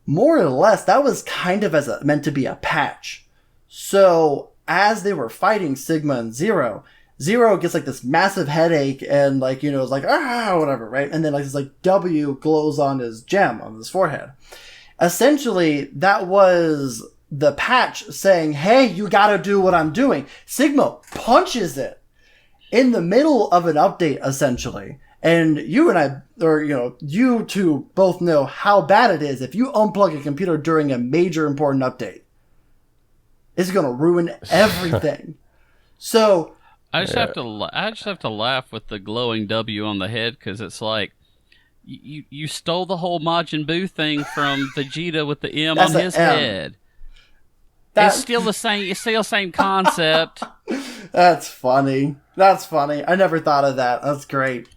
C: More or less, that was kind of meant to be a patch. So as they were fighting Sigma and Zero, Zero gets like this massive headache and like, you know, it's like, whatever, right? And then like this like W glows on his gem on his forehead. Essentially, that was the patch saying, hey, you gotta do what I'm doing. Sigma punches it in the middle of an update, essentially. And you and I, or, you know, you two both know how bad it is if you unplug a computer during a major important update. It's gonna ruin everything. So
B: I just have to laugh with the glowing W on the head because it's like you stole the whole Majin Buu thing from Vegeta with the M on his head. It's still the same. It's still the same concept.
C: That's funny. I never thought of that. That's great.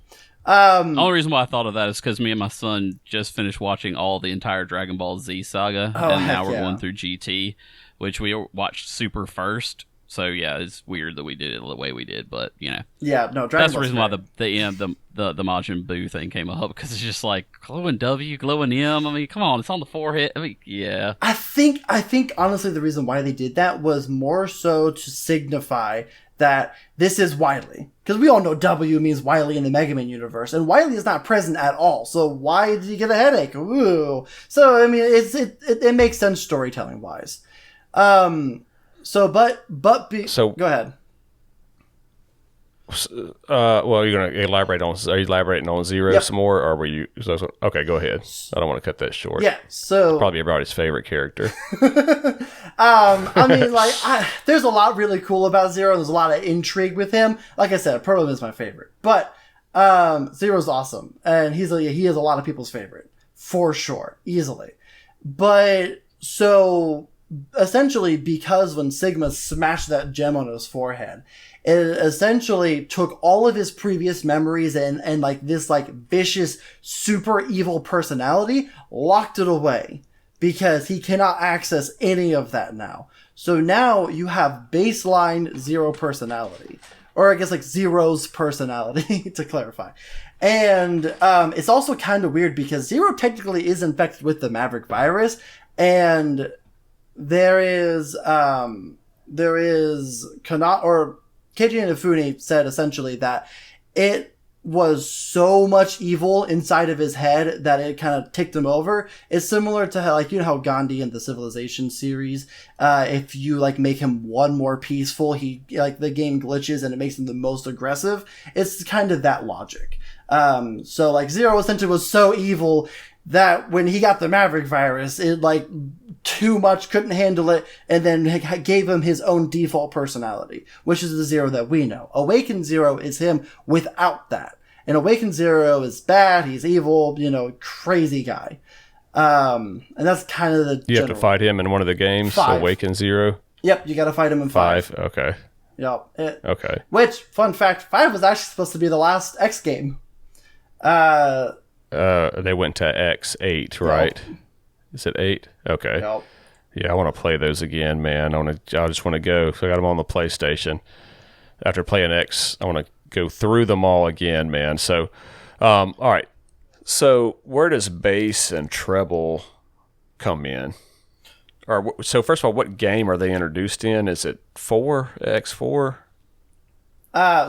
B: The only reason why I thought of that is because me and my son just finished watching all the entire Dragon Ball Z saga, and now we're going through GT, which we watched Super first. So yeah, it's weird that we did it the way we did, but you know.
C: Yeah, no, Dragon
B: that's the reason why the Majin Buu thing came up, because it's just like glowing W, glowing M. I mean, come on, it's on the forehead. I mean, yeah.
C: I think honestly the reason why they did that was more so to signify that this is Wily, because we all know W means Wily in the Mega Man universe, and Wily is not present at all. So why did he get a headache? Ooh. So I mean, it makes sense storytelling wise. So go ahead.
A: Well, you're going to elaborate on. Are you elaborating on Zero some more, or were you? Okay, go ahead. I don't want to cut that short.
C: Yeah. So
A: probably everybody's favorite character.
C: I mean, like, there's a lot really cool about Zero. There's a lot of intrigue with him. Like I said, Proto is my favorite, but Zero's awesome, and he is a lot of people's favorite for sure, easily. But so essentially, because when Sigma smashed that gem on his forehead, it essentially took all of his previous memories and like this like vicious super evil personality, locked it away because he cannot access any of that now. So now you have baseline Zero personality, or I guess like Zero's personality to clarify. And it's also kind of weird because Zero technically is infected with the Maverick virus, and there is Keiji Inafune said essentially that it was so much evil inside of his head that it kind of ticked him over. It's similar to how, like, you know how Gandhi in the Civilization series, if you like make him one more peaceful, he like the game glitches and it makes him the most aggressive. It's kind of that logic. So like Zero essentially was so evil that when he got the Maverick virus, it like too much, couldn't handle it, and then gave him his own default personality, which is the Zero that we know. Awakened Zero is him without that. And Awakened Zero is bad, he's evil, you know, crazy guy. And that's kind of the
A: You have to fight him in one of the games,
C: 5.
A: Awaken Zero?
C: Yep, you got to fight him in 5.
A: Okay.
C: Yep.
A: Okay.
C: Which, fun fact, 5 was actually supposed to be the last X game.
A: They went to X8, right?
C: Yep.
A: Is it 8? Okay.
C: Yep.
A: Yeah, I want to play those again, man. I just want to go. So I got them on the PlayStation. After playing X, I want to go through them all again, man. So, all right. So where does bass and treble come in? So first of all, what game are they introduced in? Is it 4, X4?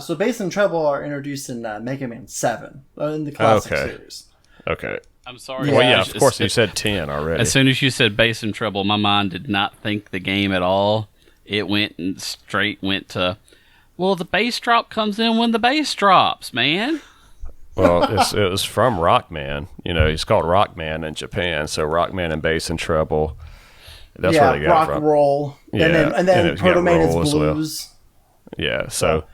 C: So bass and treble are introduced in Mega Man 7 in the classic series.
A: Okay.
B: I'm sorry.
A: Well, yeah, of course you said 10 already.
B: As soon as you said bass and treble, my mind did not think the game at all. It went to, well, the bass drop comes in when the bass drops, man.
A: Well, it was from Rockman. He's called Rockman in Japan. So Rockman and bass and treble. That's where they got
C: rock
A: it from.
C: roll,
A: Yeah,
C: and then Proto Man is
A: roll as well.
C: blues.
A: Yeah, so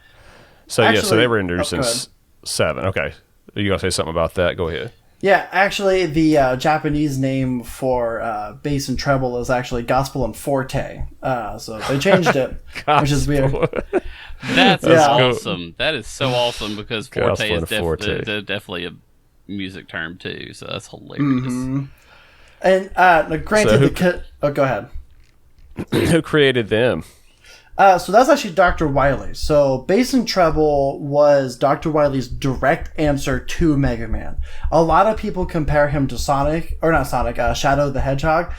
C: Actually,
A: they were introduced in
C: go ahead.
A: 7. Okay, you gonna say something about that? Go ahead.
C: Yeah, actually, the Japanese name for bass and treble is actually gospel and forte. So they changed it, which is weird.
B: That's
C: Yeah.
B: awesome. That is so awesome because forte
A: Gospel
B: is
A: and forte.
B: definitely a music term too. So that's hilarious.
C: Mm-hmm. And granted, go ahead.
A: Who created them?
C: So that's actually Dr. Wily. So bass and treble was Dr. Wily's direct answer to Mega Man. A lot of people compare him to Shadow the Hedgehog.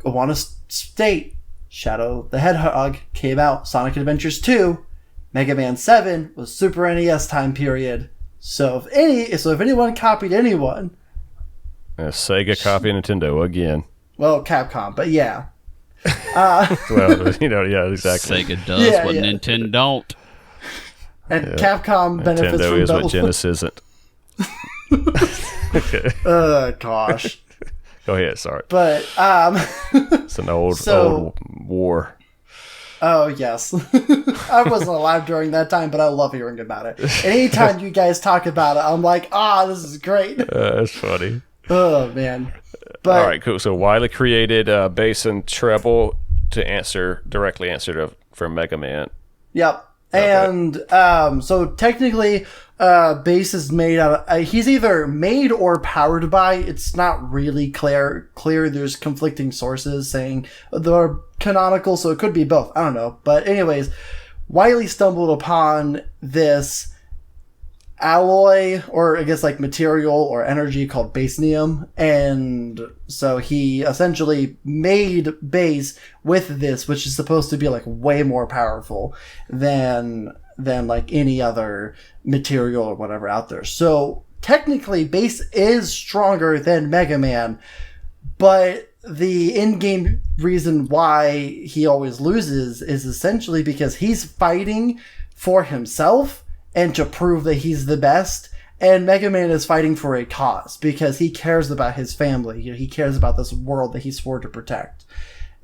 C: I want to state, Shadow the Hedgehog came out, Sonic Adventures 2, Mega Man 7 was Super NES time period. So if anyone copied anyone,
A: Sega copy Nintendo again.
C: well, Capcom, but yeah.
A: Well, yeah, exactly.
B: Sega does what Nintendo don't.
C: And Capcom benefits
A: Nintendo
C: from
A: is what
C: both.
A: Genesis isn't. Okay.
C: Gosh.
A: Go ahead, sorry.
C: But
A: It's an old war.
C: oh yes. I wasn't alive during that time, but I love hearing about it. And anytime you guys talk about it, I'm like, this is great.
A: That's funny.
C: Oh man. But
A: All right, cool. So Wily created bass and treble to directly answer for Mega Man.
C: yep.
A: Okay.
C: And so technically bass is made out of he's either made or powered by. It's not really clear. There's conflicting sources saying they're canonical, so it could be both. I don't know. But anyways, Wily stumbled upon this alloy, or I guess like material or energy called basnium, and so he essentially made bass with this, which is supposed to be like way more powerful than like any other material or whatever out there. So technically bass is stronger than Mega Man, but the in-game reason why he always loses is essentially because he's fighting for himself and to prove that he's the best, and Mega Man is fighting for a cause because he cares about his family. He cares about this world that he swore to protect.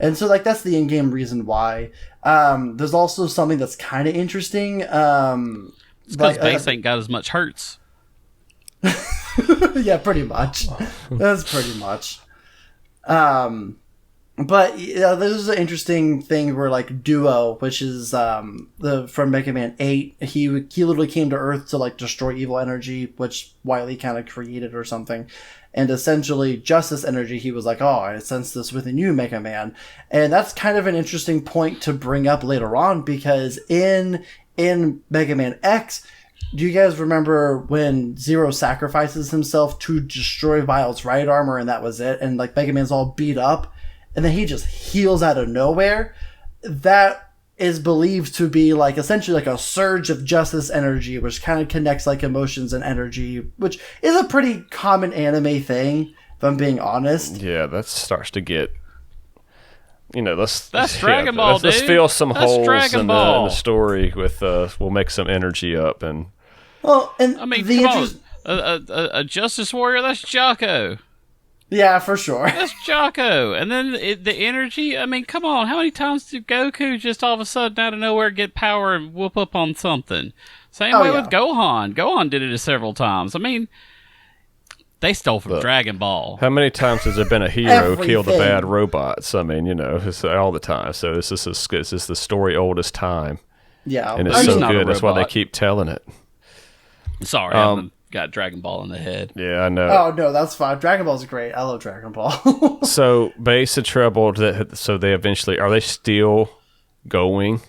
C: And so, like, that's the in-game reason why. There's also something that's kind of interesting.
B: It's because bass ain't got as much hertz.
C: Yeah, pretty much. That's pretty much. But yeah, this is an interesting thing where like Duo, which is from Mega Man 8, he literally came to Earth to like destroy evil energy, which Wily kind of created or something. And essentially Justice energy, he was like, oh, I sense this within you, Mega Man. And that's kind of an interesting point to bring up later on, because in Mega Man X, do you guys remember when Zero sacrifices himself to destroy Vile's right armor and that was it? And like Mega Man's all beat up and then he just heals out of nowhere? That is believed to be like essentially like a surge of Justice energy, which kind of connects like emotions and energy, which is a pretty common anime thing, if I'm being honest.
A: Yeah, that starts to get...
B: That's Dragon Ball,
A: let's
B: dude.
A: fill some
B: That's
A: holes
B: Dragon
A: in
B: Ball.
A: the story with we'll make some energy up. And
C: Well, and
B: I mean,
C: the
B: come on. A Justice Warrior, that's Jocko.
C: Yeah, for sure.
B: That's Jocko. And then the energy, I mean, come on. How many times did Goku just all of a sudden out of nowhere get power and whoop up on something? Same way with Gohan. Gohan did it several times. I mean, They stole from Dragon Ball.
A: How many times has there been a hero kill the
C: Everything.
A: bad robots? I mean, it's all the time. So this is the story oldest time,
C: Yeah,
A: and
C: I
A: it's
B: he's
A: so
B: not a
A: good. That's why they
B: robot.
A: keep telling it.
B: Sorry, I got Dragon Ball in the head.
A: Yeah, I know.
C: Oh no, that's fine. Dragon Ball's great. I love Dragon Ball.
A: So bass and treble. So they eventually are they still going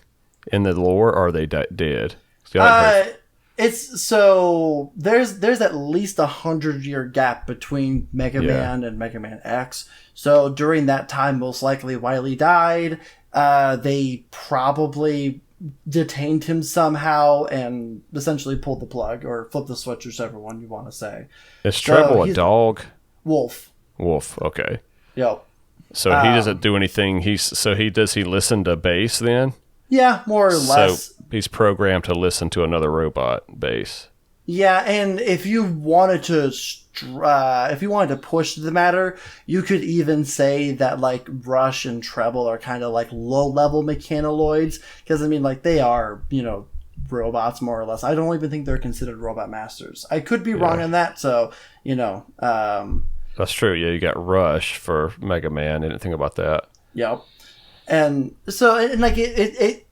A: in the lore, or are they dead? See, I heard-
C: It's so there's at least 100-year gap between Mega
A: Yeah.
C: Man and Mega Man X. So during that time, most likely Wily died. They probably detained him somehow and essentially pulled the plug or flipped the switch, whichever one you want to say.
A: Is treble a
C: he's-
A: dog?
C: Wolf.
A: Wolf. Okay.
C: Yep.
A: So he doesn't do anything. Does he listen to bass then?
C: Yeah, more or less.
A: So he's programmed to listen to another robot bass.
C: Yeah, and if you wanted to, push the matter, you could even say that like Rush and Treble are kind of like low-level mechanoids, because I mean, like they are, robots more or less. I don't even think they're considered robot masters. I could be wrong on that, so
A: That's true. Yeah, you got Rush for Mega Man. I didn't think about that.
C: Yep. And so, and like it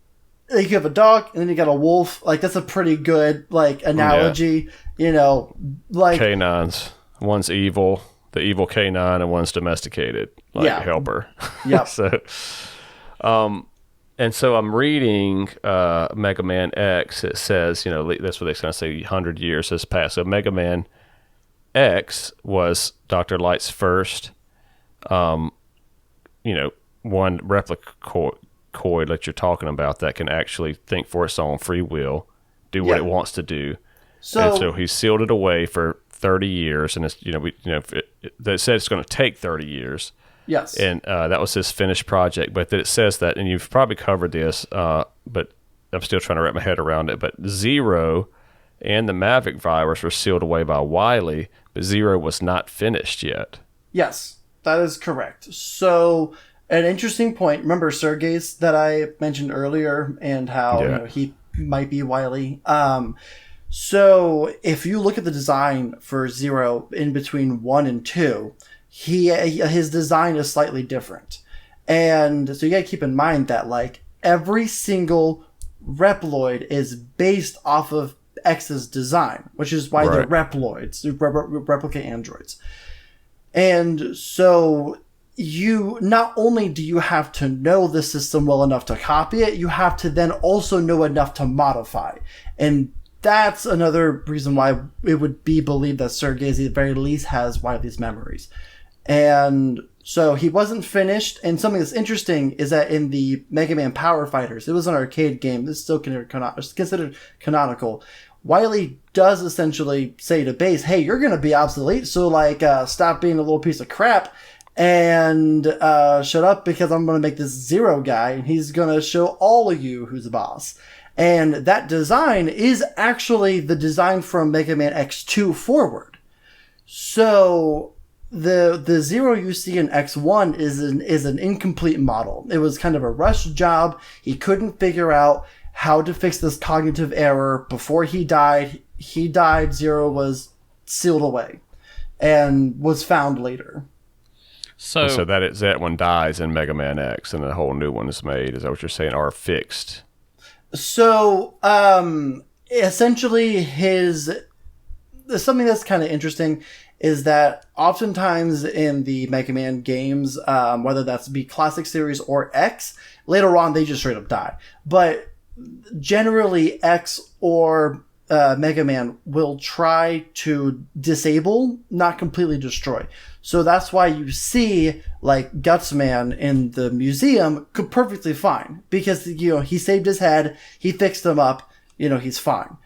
C: like you have a dog and then you got a wolf. Like that's a pretty good like analogy. Like
A: Canines. One's evil, the evil canine, and one's domesticated, like
C: Yeah.
A: helper.
C: Yep.
A: And so I'm reading Mega Man X. It says, that's what they're going to say. 100 years has passed. So Mega Man X was Dr. Light's first, one replicoid that you're talking about that can actually think for its own free will, do what it wants to do. And so he sealed it away for 30 years, and it's they said it's going to take 30 years.
C: yes.
A: And that was his finished project. But then it says that, and you've probably covered this, but I'm still trying to wrap my head around it. But Zero and the Mavic virus were sealed away by Wily, but Zero was not finished yet.
C: Yes, that is correct. So, an interesting point. Remember Sergey's that I mentioned earlier, and how he might be Wily. So, if you look at the design for Zero in between 1 and 2, his design is slightly different, and so you gotta keep in mind that like every single Reploid is based off of X's design, which is why they're Reploids, replicate androids. And so you not only do you have to know the system well enough to copy it, you have to then also know enough to modify. And that's another reason why it would be believed that Sergei, at the very least, has Wily's memories. And so he wasn't finished. And something that's interesting is that in the Mega Man Power Fighters, it was an arcade game. This is still considered canonical. Wily does essentially say to Bass, hey, you're going to be obsolete, so like stop being a little piece of crap and shut up, because I'm going to make this Zero guy, and he's going to show all of you who's the boss. And that design is actually the design from Mega Man X2 forward. So the Zero you see in X1 is an incomplete model. It was kind of a rush job. He couldn't figure out how to fix this cognitive error before he died. He died. Zero was sealed away and was found later.
A: So that one dies in Mega Man X, and a whole new one is made. Is that what you're saying? Or fixed?
C: So, essentially something that's kind of interesting is that oftentimes in the Mega Man games, whether that's be Classic Series or X, later on they just straight up die. But generally X or Mega Man will try to disable, not completely destroy. So that's why you see like Gutsman in the museum perfectly fine, because he saved his head, he fixed him up, he's fine.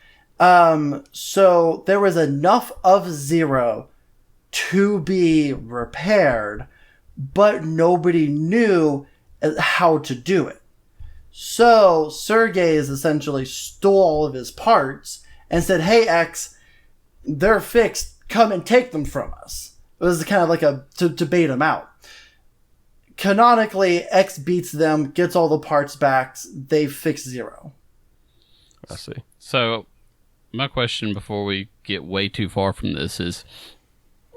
C: So there was enough of Zero to be repaired, but nobody knew how to do it. So Sergei essentially stole all of his parts and said, hey, X, they're fixed. Come and take them from us. It was kind of like to bait him out. Canonically, X beats them, gets all the parts back. They fix Zero.
A: I see.
B: So my question before we get way too far from this is,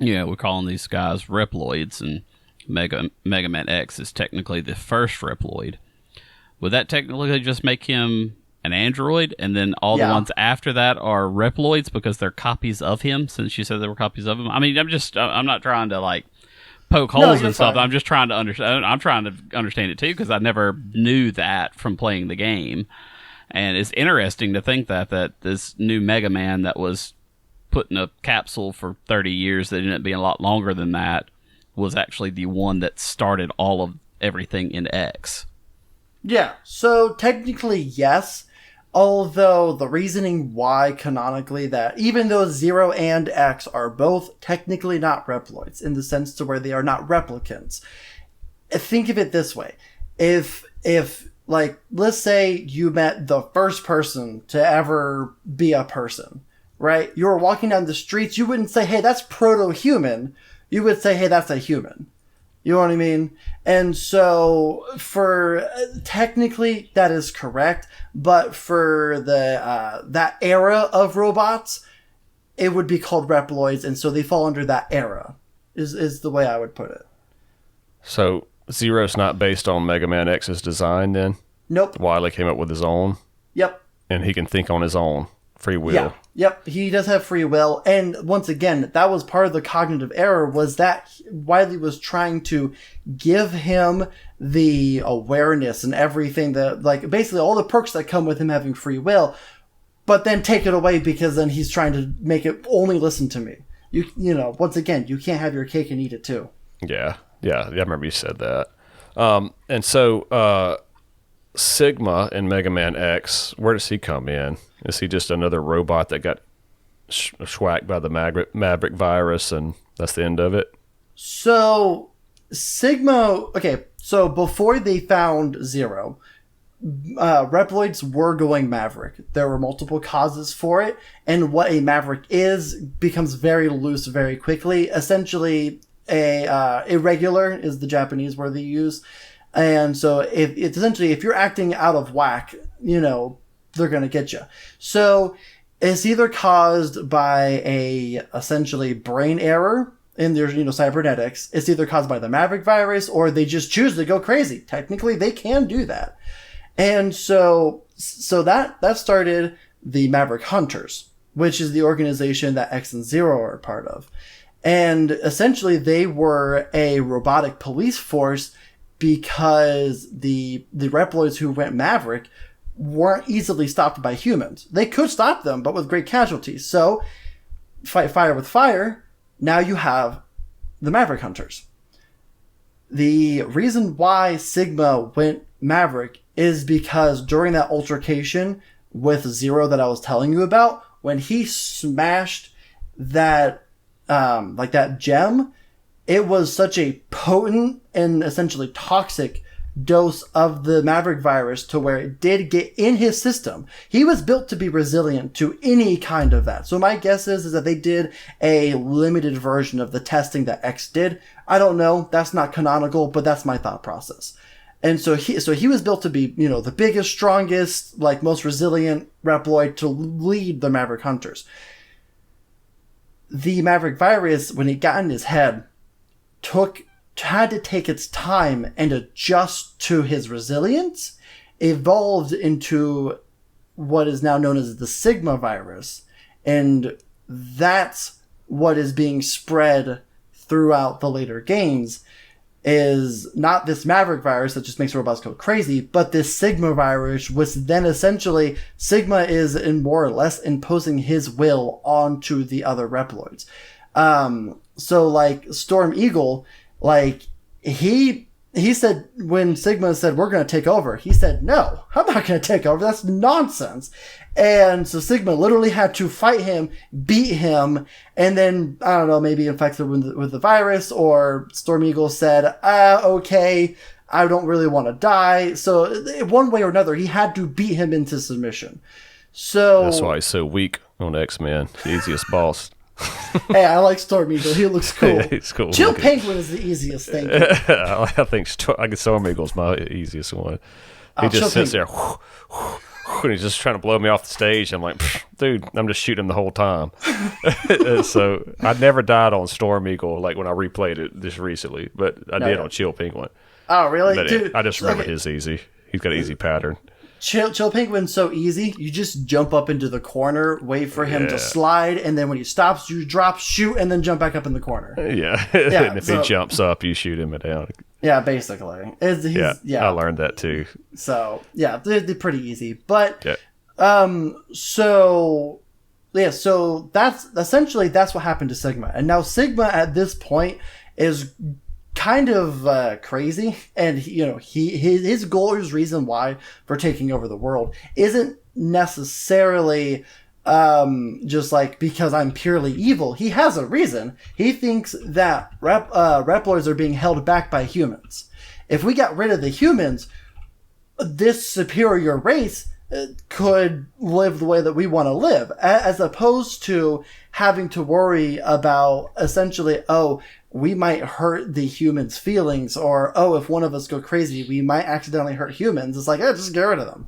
B: we're calling these guys Reploids, and Mega Man X is technically the first Reploid. Would that technically just make him an android, and then all the ones after that are Reploids because they're copies of him, since you said they were copies of him? I mean, I'm not trying to, like, poke holes and stuff. I'm just trying to understand. I'm trying to understand it, too, because I never knew that from playing the game. And it's interesting to think that this new Mega Man that was put in a capsule for 30 years that ended up being a lot longer than that was actually the one that started all of everything in X.
C: Yeah, so technically, yes. Although the reasoning why canonically that even though 0 and X are both technically not Reploids in the sense to where they are not replicants. Think of it this way. If like, let's say you met the first person to ever be a person, right? You were walking down the streets, you wouldn't say, hey, that's proto-human. You would say, hey, that's a human. You know what I mean? And so for technically that is correct, but for the that era of robots, it would be called Reploids, and so they fall under that era. Is the way I would put it. So
A: Zero's not based on Mega Man X's design then?
C: Nope.
A: Wily came up with his own?
C: Yep.
A: And he can think on his own. Free will.
C: Yeah. Yep. He does have free will. And once again, that was part of the cognitive error, was that Wily was trying to give him the awareness and everything that, like, basically all the perks that come with him having free will, but then take it away because then he's trying to make it only listen to me. You know, once again, you can't have your cake and eat it too.
A: Yeah. I remember you said that. And so Sigma in Mega Man X, where does he come in? Is he just another robot that got schwacked by the Maverick virus and that's the end of it?
C: So Sigma, okay, so before they found Zero, Reploids were going Maverick. There were multiple causes for it, and what a Maverick is becomes very loose very quickly. Essentially, irregular is the Japanese word they use. And so if you're acting out of whack, you know, they're going to get you. So it's either caused by a essentially brain error in their, you know, cybernetics. It's either caused by the Maverick virus, or they just choose to go crazy. Technically, they can do that. And so that started the Maverick Hunters, which is the organization that X and Zero are part of. And essentially, they were a robotic police force because the Reploids who went Maverick weren't easily stopped by humans. They could stop them, but with great casualties. So, fight fire with fire. Now you have the Maverick Hunters. The reason why Sigma went Maverick is because during that altercation with Zero that I was telling you about, when he smashed that, that gem, it was such a potent and essentially toxic dose of the Maverick virus to where it did get in his system. He was built to be resilient to any kind of that. So my guess is that they did a limited version of the testing that X did. I don't know. That's not canonical, but that's my thought process. And so he was built to be, you know, the biggest, strongest, like most resilient Reploid to lead the Maverick Hunters. The Maverick virus, when it got in his head, had to take its time and adjust to his resilience, evolved into what is now known as the Sigma virus. And that's what is being spread throughout the later games, is not this Maverick virus that just makes robots go crazy, but this Sigma virus, which then essentially Sigma is in more or less imposing his will onto the other Reploids. So like Storm Eagle, like he said, when Sigma said, we're going to take over, he said, no, I'm not going to take over. That's nonsense. And so Sigma literally had to fight him, beat him, and then, I don't know, maybe infected with the virus, or Storm Eagle said, okay, I don't really want to die. So one way or another, he had to beat him into submission. So
A: that's why he's so weak on X-Men. The easiest boss.
C: Hey, I like Storm Eagle. He looks cool.
A: Yeah, he's cool.
C: Chill Penguin is the easiest thing.
A: I think Storm Eagle's my easiest one. He just sits there, and he's just trying to blow me off the stage. I'm like, dude, I'm just shooting him the whole time. So I never died on Storm Eagle, like when I replayed it just recently, but I did on Chill Penguin.
C: Oh, really?
A: But
C: Dude,
A: I just remember his easy. He's got an easy pattern.
C: Chill Penguin's so easy. You just jump up into the corner, wait for him to slide, and then when he stops, you drop, shoot, and then jump back up in the corner.
A: Yeah. And if he jumps up, you shoot him down.
C: Yeah, basically.
A: I learned that too.
C: So, yeah, they're pretty easy. But, so that's essentially that's what happened to Sigma. And now Sigma at this point is kind of crazy, and his goal, his reason why for taking over the world isn't necessarily just like because I'm purely evil. He has a reason. He thinks that Replers are being held back by humans. If we got rid of the humans, this superior race could live the way that we want to live, as opposed to having to worry about essentially, we might hurt the humans' feelings, or, if one of us go crazy, we might accidentally hurt humans. It's like, just get rid of them.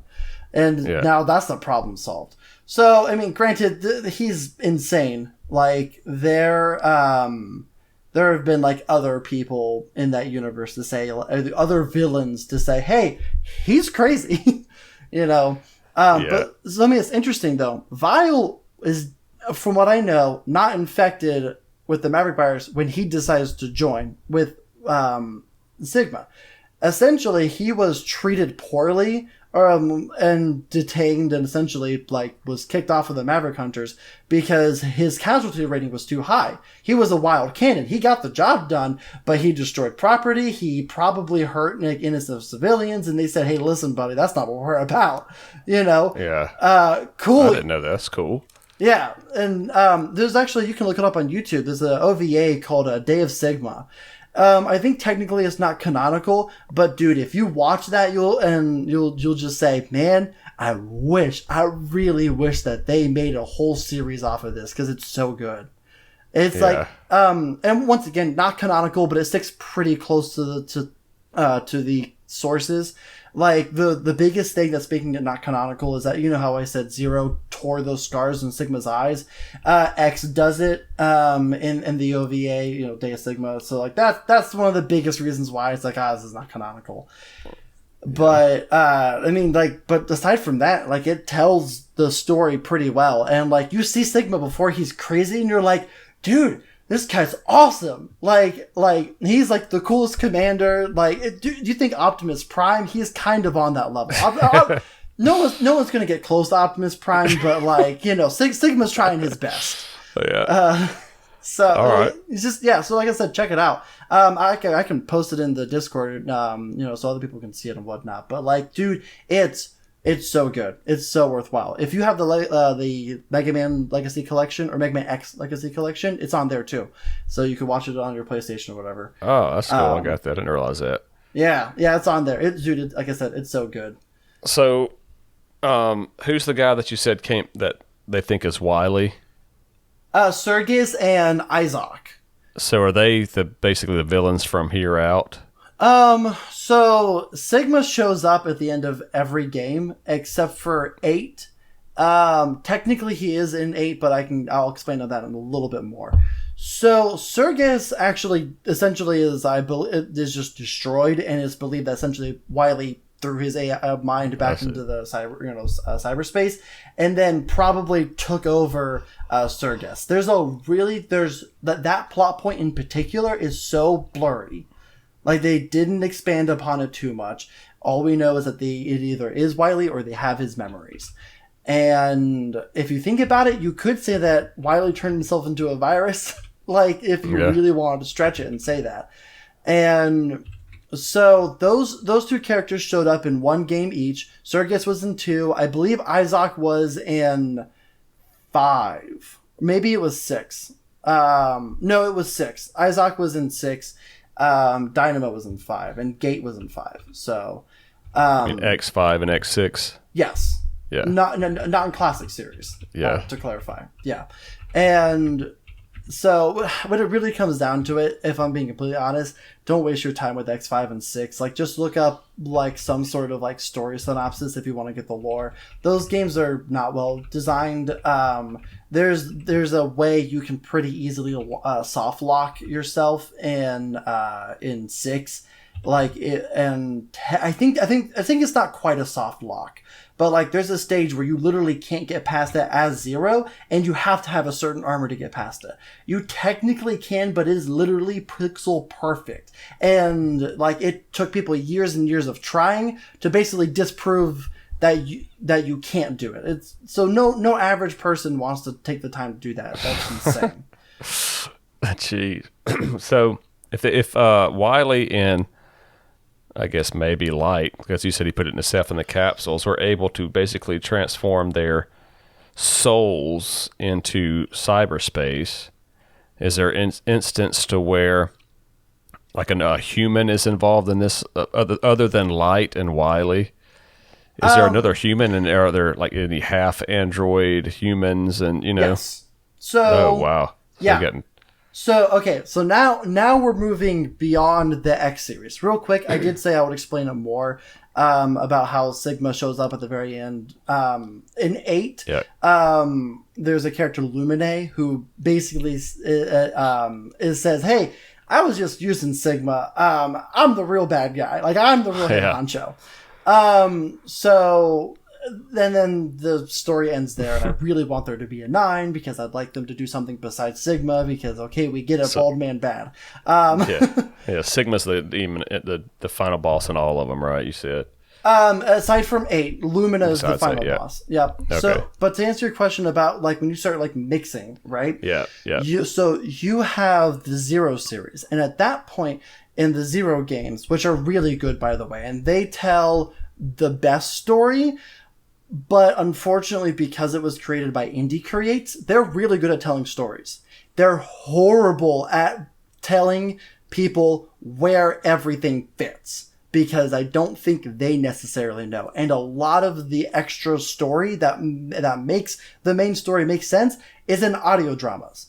C: And now that's the problem solved. So, I mean, granted, he's insane. Like, there have been, like, other people in that universe to say, other villains to say, hey, he's crazy, But something that's interesting, though, Vile is, from what I know, not infected with the Maverick virus when he decides to join with Sigma. Essentially, he was treated poorly and detained, and essentially was kicked off of the Maverick Hunters because his casualty rating was too high. He was a wild cannon. He got the job done, but he destroyed property. He probably hurt innocent civilians, and they said, "Hey, listen, buddy, that's not what we're about."
A: Yeah.
C: Cool.
A: I didn't know that. That's cool.
C: Yeah, and there's actually, you can look it up on YouTube. There's an OVA called Day of Sigma. I think technically it's not canonical, but dude, if you watch that, you'll just say, man, I really wish that they made a whole series off of this, because it's so good. It's and once again, not canonical, but it sticks pretty close to the sources. Like, the biggest thing that's making it not canonical is that, how I said Zero tore those scars in Sigma's eyes? X does it in the OVA, Day of Sigma. So, like, that's one of the biggest reasons why it's like, this is not canonical. But, but aside from that, like, it tells the story pretty well. And, like, you see Sigma before he's crazy, and you're like, dude, this guy's awesome. Like he's like the coolest commander. Like, do you think Optimus Prime? He's kind of on that level. No one's gonna get close to Optimus Prime, but Sigma's trying his best.
A: Yeah.
C: All right. It's just So like I said, check it out. I can post it in the Discord. So other people can see it and whatnot. But like, dude, it's so good. It's so worthwhile. If you have the Mega Man Legacy Collection or Mega Man X Legacy Collection, it's on there too. So you can watch it on your PlayStation or whatever.
A: Oh, that's cool. I got that. I didn't realize that.
C: Yeah, it's on there. Dude, like I said, it's so good.
A: So, who's the guy that you said that they think is Wily?
C: Sergis and Isaac.
A: So are they basically the villains from here out?
C: So Sigma shows up at the end of every game except for 8. Technically he is in 8, but I'll explain on that in a little bit more. So Sergis actually essentially is just destroyed, and it's believed that essentially Wily threw his mind back into the cyberspace, and then probably took over Sergis. There's that plot point in particular is so blurry. Like, they didn't expand upon it too much. All we know is that it either is Wily or they have his memories. And if you think about it, you could say that Wily turned himself into a virus. Like, if you really wanted to stretch it and say that. And so those two characters showed up in one game each. Sergis was in 2. I believe Isaac was in 5. Maybe it was 6. No, it was 6. Isaac was in 6. Dynamo was in 5, and Gate was in 5. So,
A: in X5 and X6.
C: Yes.
A: Yeah.
C: Not in classic series.
A: Yeah.
C: To clarify. Yeah, and So when it really comes down to it, if I'm being completely honest, don't waste your time with X5 and 6. Like, just look up like some sort of like story synopsis if you want to get the lore. Those games are not well designed. There's a way you can pretty easily soft lock yourself in 6. Like it, and I think it's not quite a soft lock, but like there's a stage where you literally can't get past that as 0, and you have to have a certain armor to get past it. You technically can, but it is literally pixel perfect, and like it took people years and years of trying to basically disprove that you can't do it. It's so no average person wants to take the time to do that. That's insane.
A: Jeez. So if Wily and I guess maybe Light, because you said he put it in the Ceph and the capsules, were able to basically transform their souls into cyberspace. Is there an instance to where like a human is involved in this other than Light and Wily? Is there another human, and are there like any half android humans and
C: Yes. So
A: oh wow.
C: Yeah. So now we're moving beyond the X series. Real quick, I did say I would explain it more about how Sigma shows up at the very end. In 8, there's a character Lumine who basically says, "Hey, I was just using Sigma. I'm the real bad guy. Like I'm the real head honcho." So then the story ends there, and I really want there to be a 9 because I'd like them to do something besides Sigma because, okay, we get a bald man bad.
A: Sigma's the demon, the final boss in all of them, right? You said.
C: Aside from 8, Lumina is the final boss. Yep.
A: Okay.
C: So, but to answer your question about like when you start like mixing, right?
A: Yeah.
C: You have the 0 series, and at that point in the 0 games, which are really good by the way, and they tell the best story. But unfortunately, because it was created by Indie Creates, they're really good at telling stories. They're horrible at telling people where everything fits because I don't think they necessarily know. And a lot of the extra story that makes the main story make sense is in audio dramas,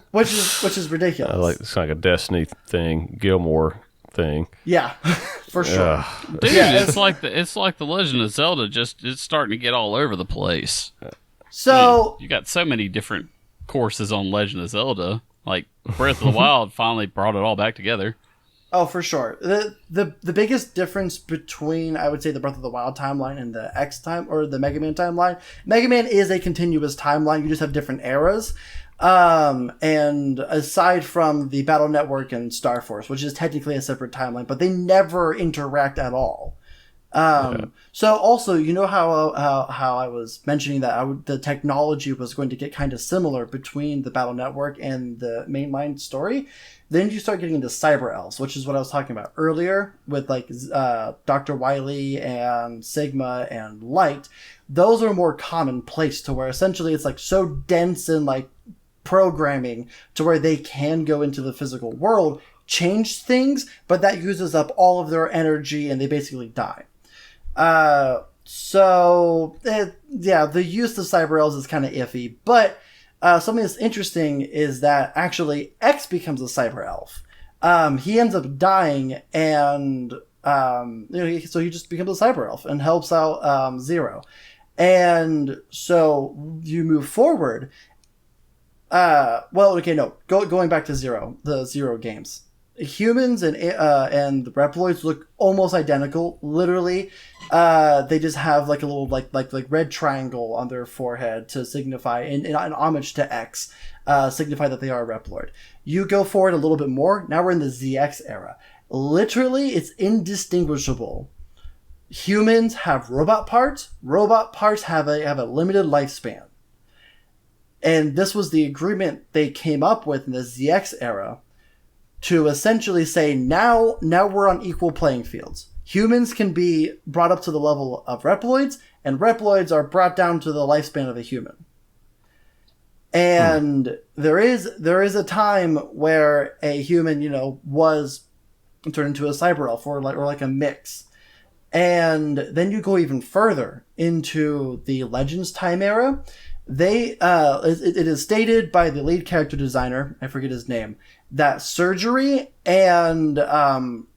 C: which is ridiculous.
A: It's like a Destiny thing, Gilmore thing.
C: Yeah, for sure.
B: Dude, it's like the Legend of Zelda. It's starting to get all over the place.
C: So
B: you got so many different courses on Legend of Zelda. Like Breath of the Wild finally brought it all back together.
C: Oh, for sure. The biggest difference between, I would say, the Breath of the Wild timeline and the X time or the Mega Man timeline, Mega Man is a continuous timeline. You just have different eras. And aside from the Battle Network and Star Force, which is technically a separate timeline, but they never interact at all. So also, you know how I was mentioning that the technology was going to get kind of similar between the Battle Network and the mainline story. Then you start getting into cyber elves, which is what I was talking about earlier with like Dr. Wily and Sigma and Light. Those are more commonplace to where essentially it's like so dense and like programming to where they can go into the physical world, change things, but that uses up all of their energy and they basically die. The use of cyber elves is kind of iffy, but something that's interesting is that actually X becomes a cyber elf. He ends up dying, and so he just becomes a cyber elf and helps out 0. And so you move forward. Going back to 0, the 0 games. Humans and the Reploids look almost identical. Literally, they just have like a little like red triangle on their forehead to signify in homage to X, signify that they are a Reploid. You go forward a little bit more. Now we're in the ZX era. Literally, it's indistinguishable. Humans have robot parts. Robot parts have a limited lifespan. And this was the agreement they came up with in the ZX era to essentially say, now we're on equal playing fields. Humans can be brought up to the level of Reploids, and Reploids are brought down to the lifespan of a human. And there is a time where a human, was turned into a cyber elf or like a mix. And then you go even further into the Legends time era. it is stated by the lead character designer, I forget his name, that surgery and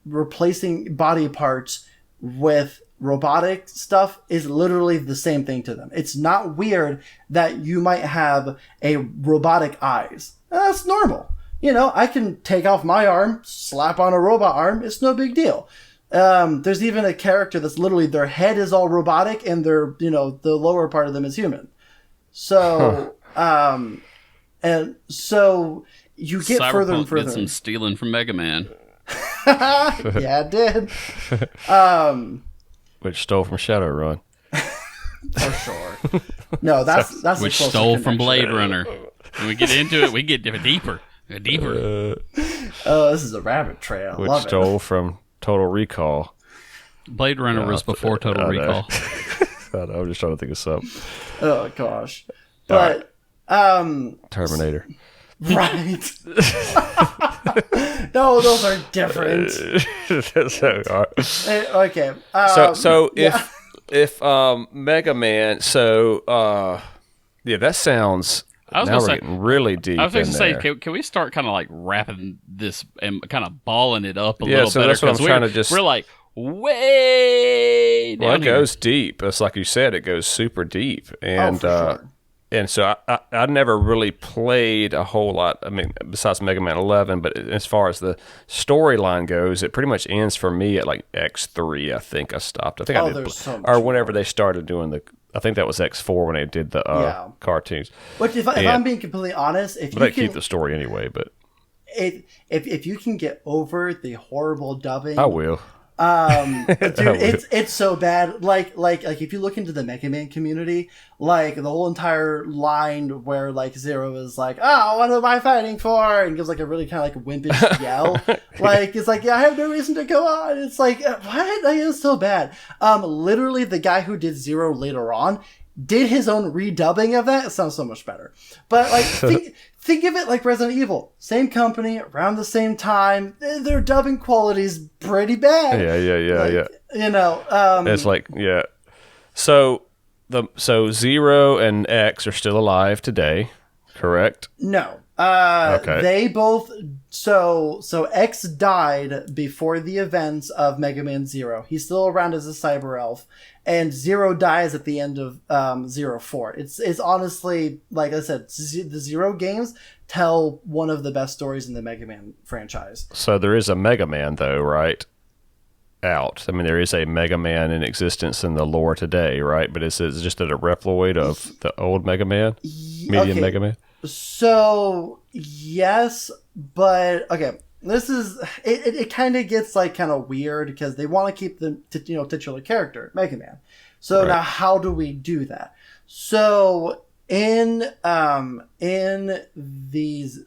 C: replacing body parts with robotic stuff is literally the same thing to them. It's not weird that you might have a robotic eyes. That's normal. I can take off my arm, slap on a robot arm. It's no big deal. There's even a character that's literally their head is all robotic and their, the lower part of them is human. So, and so you get
B: Cyberpunk
C: further and further.
B: did some stealing from Mega Man.
C: Yeah, it did.
A: Which stole from Shadowrun.
C: For sure. No, that's
B: which
C: a closer
B: stole from
C: connection.
B: Blade Runner. When we get into it, we get deeper.
C: Oh, this is a rabbit trail.
A: Which
C: Love
A: stole from Total Recall.
B: Blade Runner was before Total Recall.
A: I know, I'm just trying to think of something.
C: Oh gosh. But
A: Terminator.
C: right. No, those are different. Okay.
A: So if Mega Man, that sounds.
B: I was
A: now
B: gonna
A: we're
B: say,
A: getting really deep.
B: I was going to
A: in
B: say,
A: there.
B: can we start kind of like wrapping this and kind of balling it up a
A: Yeah,
B: little
A: so
B: better?
A: that's what I'm
B: 'Cause
A: trying to just-
B: We're like way down
A: Well, it
B: here.
A: goes deep. It's like you said, it goes super deep, and
C: for sure.
A: and so I never really played a whole lot. I mean, besides Mega Man 11, but as far as the storyline goes, it pretty much ends for me at like X3. I think I stopped. I think I did,
C: there's so much
A: or whenever they started doing the. I think that was X4 when they did the cartoons.
C: But if I'm being completely honest, if
A: But
C: you
A: they
C: can
A: keep the story anyway. But
C: if you can get over the horrible dubbing,
A: I will.
C: dude, it's so bad. Like if you look into the Mega Man community, like the whole entire line where like Zero is like, "Oh, what am I fighting for?" and gives like a really kind of like wimpish yell. Like it's like, "Yeah, I have no reason to go on." It's like, what? Like, it's so bad. Literally, the guy who did Zero later on did his own redubbing of that. It sounds so much better. But like, think of it like Resident Evil. Same company, around the same time. Their dubbing quality is pretty bad.
A: Yeah.
C: It's
A: like So Zero and X are still alive today, correct?
C: No.
A: Okay.
C: They both. So X died before the events of Mega Man Zero. He's still around as a cyber elf, and Zero dies at the end of Zero 4. It's honestly, like I said, the Zero games tell one of the best stories in the Mega Man franchise.
A: So there is a Mega Man, though, right? Out. I mean, there is a Mega Man in existence in the lore today, right? But is it just a Reploid of the old Mega Man, medium Mega Man?
C: So yes, but okay. This is it. Kind of gets like kind of weird because they want to keep the titular character Mega Man. So now how do we do that? So in these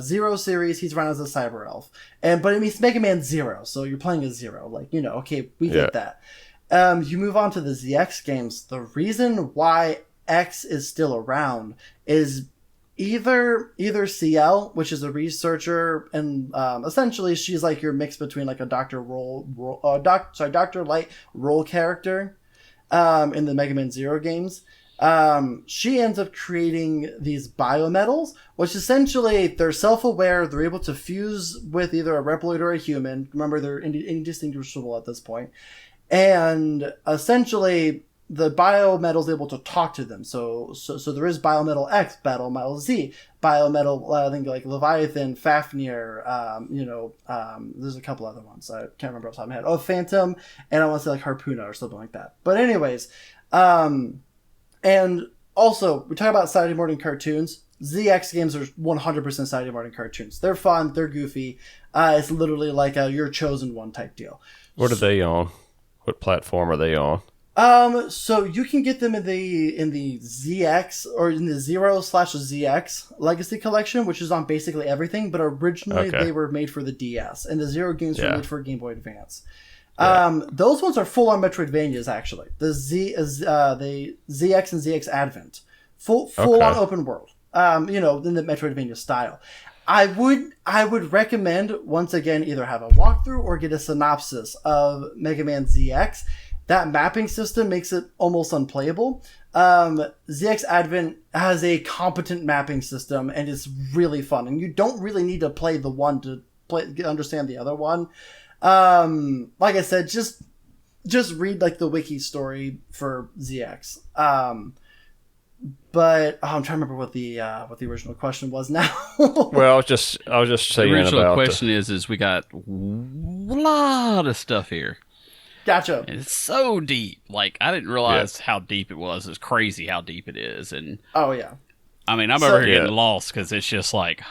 C: Zero series, he's run as a cyber elf, but it means Mega Man Zero. So you're playing as Zero, like okay, we get that. You move on to the ZX games. The reason why X is still around is either CL, which is a researcher, and essentially she's like your mix between like a Dr. Light role character in the Mega Man Zero games. She ends up creating these biometals, which essentially they're self-aware. They're able to fuse with either a Reploid or a human. Remember, they're indistinguishable at this point. And essentially, the biometal is able to talk to them. So there is Biometal X, Biometal Z, Biometal, I think like Leviathan, Fafnir, there's a couple other ones. I can't remember off the top of my head. Oh, Phantom, and I want to say like Harpoona or something like that. But anyways, and also, we talk about Saturday morning cartoons. ZX games are 100% Saturday morning cartoons. They're fun, they're goofy. It's literally like a Your Chosen One type deal.
A: What are they on? What platform are they on?
C: So you can get them in the ZX or in the 0/ZX Legacy Collection, which is on basically everything. But originally they were made for the DS, and the Zero games were made for Game Boy Advance. Those ones are full on Metroidvanias. Actually, the ZX and ZX Advent, full on open world. In the Metroidvania style. I would recommend, once again, either have a walkthrough or get a synopsis of Mega Man ZX. that mapping system makes it almost unplayable. ZX Advent has a competent mapping system, and it's really fun. And you don't really need to play the one to understand the other one. Like I said, just read like the wiki story for ZX. But I'm trying to remember what the original question was now.
A: Well, I was just saying
B: the original
A: about
B: question is we got a lot of stuff here.
C: Gotcha.
B: And it's so deep. Like, I didn't realize how deep it was. It's crazy how deep it is. And
C: oh yeah.
B: I mean, I'm over here getting lost because it's just like,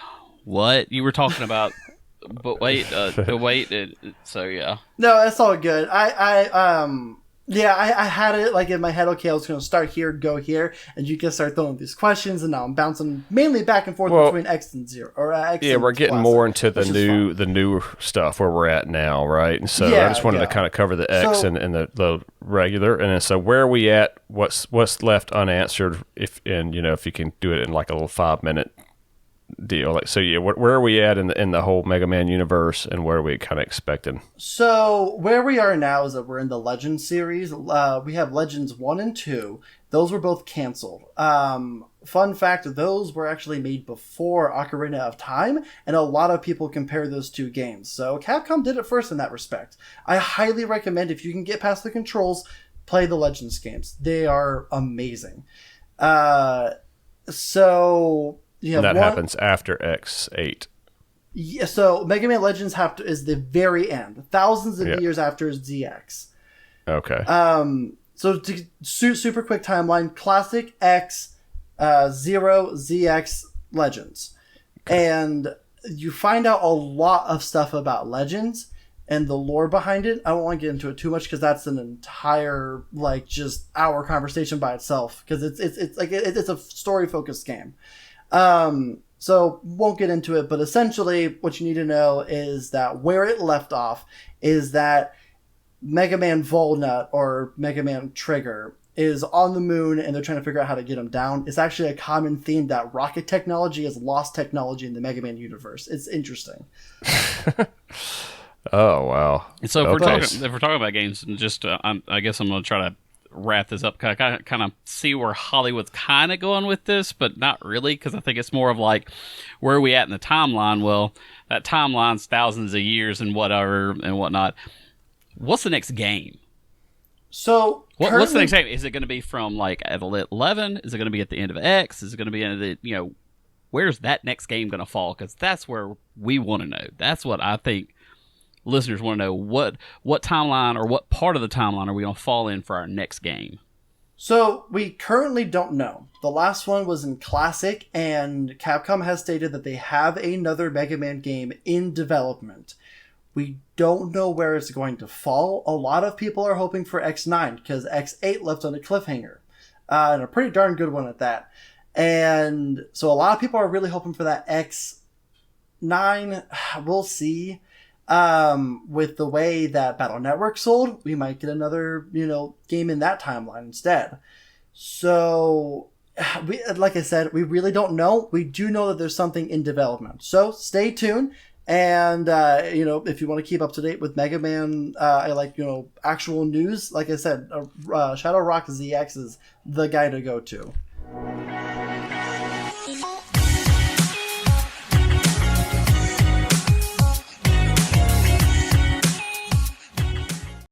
B: what you were talking about? But wait, so yeah.
C: No, that's all good. I had it like in my head. Okay, I was going to start here, go here, and you can start throwing these questions, and now I'm bouncing mainly back and forth between X and zero or X.
A: Yeah, we're getting more into the new stuff where we're at now, right? And so I just wanted to kind of cover the X and the regular, and then so where are we at? What's left unanswered? If you can do it in like a little 5-minute deal, like so. Yeah, where are we at in the whole Mega Man universe, and where are we kind of expecting?
C: So where we are now is that we're in the Legends series. We have Legends 1 and 2. Those were both canceled. Fun fact, those were actually made before Ocarina of Time, and a lot of people compare those two games. So Capcom did it first in that respect. I highly recommend, if you can get past the controls, play the Legends games. They are amazing. So you have
A: happens after X8.
C: Yeah, so Mega Man Legends is the very end, thousands of years after ZX.
A: Okay.
C: So to super quick timeline: Classic, X, 0, ZX, Legends, and you find out a lot of stuff about Legends and the lore behind it. I don't want to get into it too much because that's an entire just hour conversation by itself, because it's a story focused game. So won't get into it, but essentially what you need to know is that where it left off is that Mega Man Volnut, or Mega Man Trigger, is on the moon, and they're trying to figure out how to get him down. It's actually a common theme that rocket technology is lost technology in the Mega Man universe. It's interesting.
A: Oh, wow.
B: And so if we're talking about games, and just I guess I'm going to try to wrap this up. I kind of see where Hollywood's kind of going with this, but not really, because I think it's more of like, where are we at in the timeline? Well, that timeline's thousands of years and whatever and whatnot. What's the next game?
C: So
B: what's the next game? Is it going to be from like at 11? Is it going to be at the end of X? Is it going to be in the where's that next game going to fall? Because that's where we want to know. That's what I think listeners want to know. What timeline, or what part of the timeline are we going to fall in for our next game?
C: So we currently don't know. The last one was in Classic, and Capcom has stated that they have another Mega Man game in development. We don't know where it's going to fall. A lot of people are hoping for X9, because X8 left on a cliffhanger, and a pretty darn good one at that. And so a lot of people are really hoping for that X9. We'll see. With the way that Battle Network sold, we might get another, game in that timeline instead. So, like I said, we really don't know. We do know that there's something in development. So stay tuned. And, if you want to keep up to date with Mega Man, actual news, like I said, Shadow Rock ZX is the guy to go to.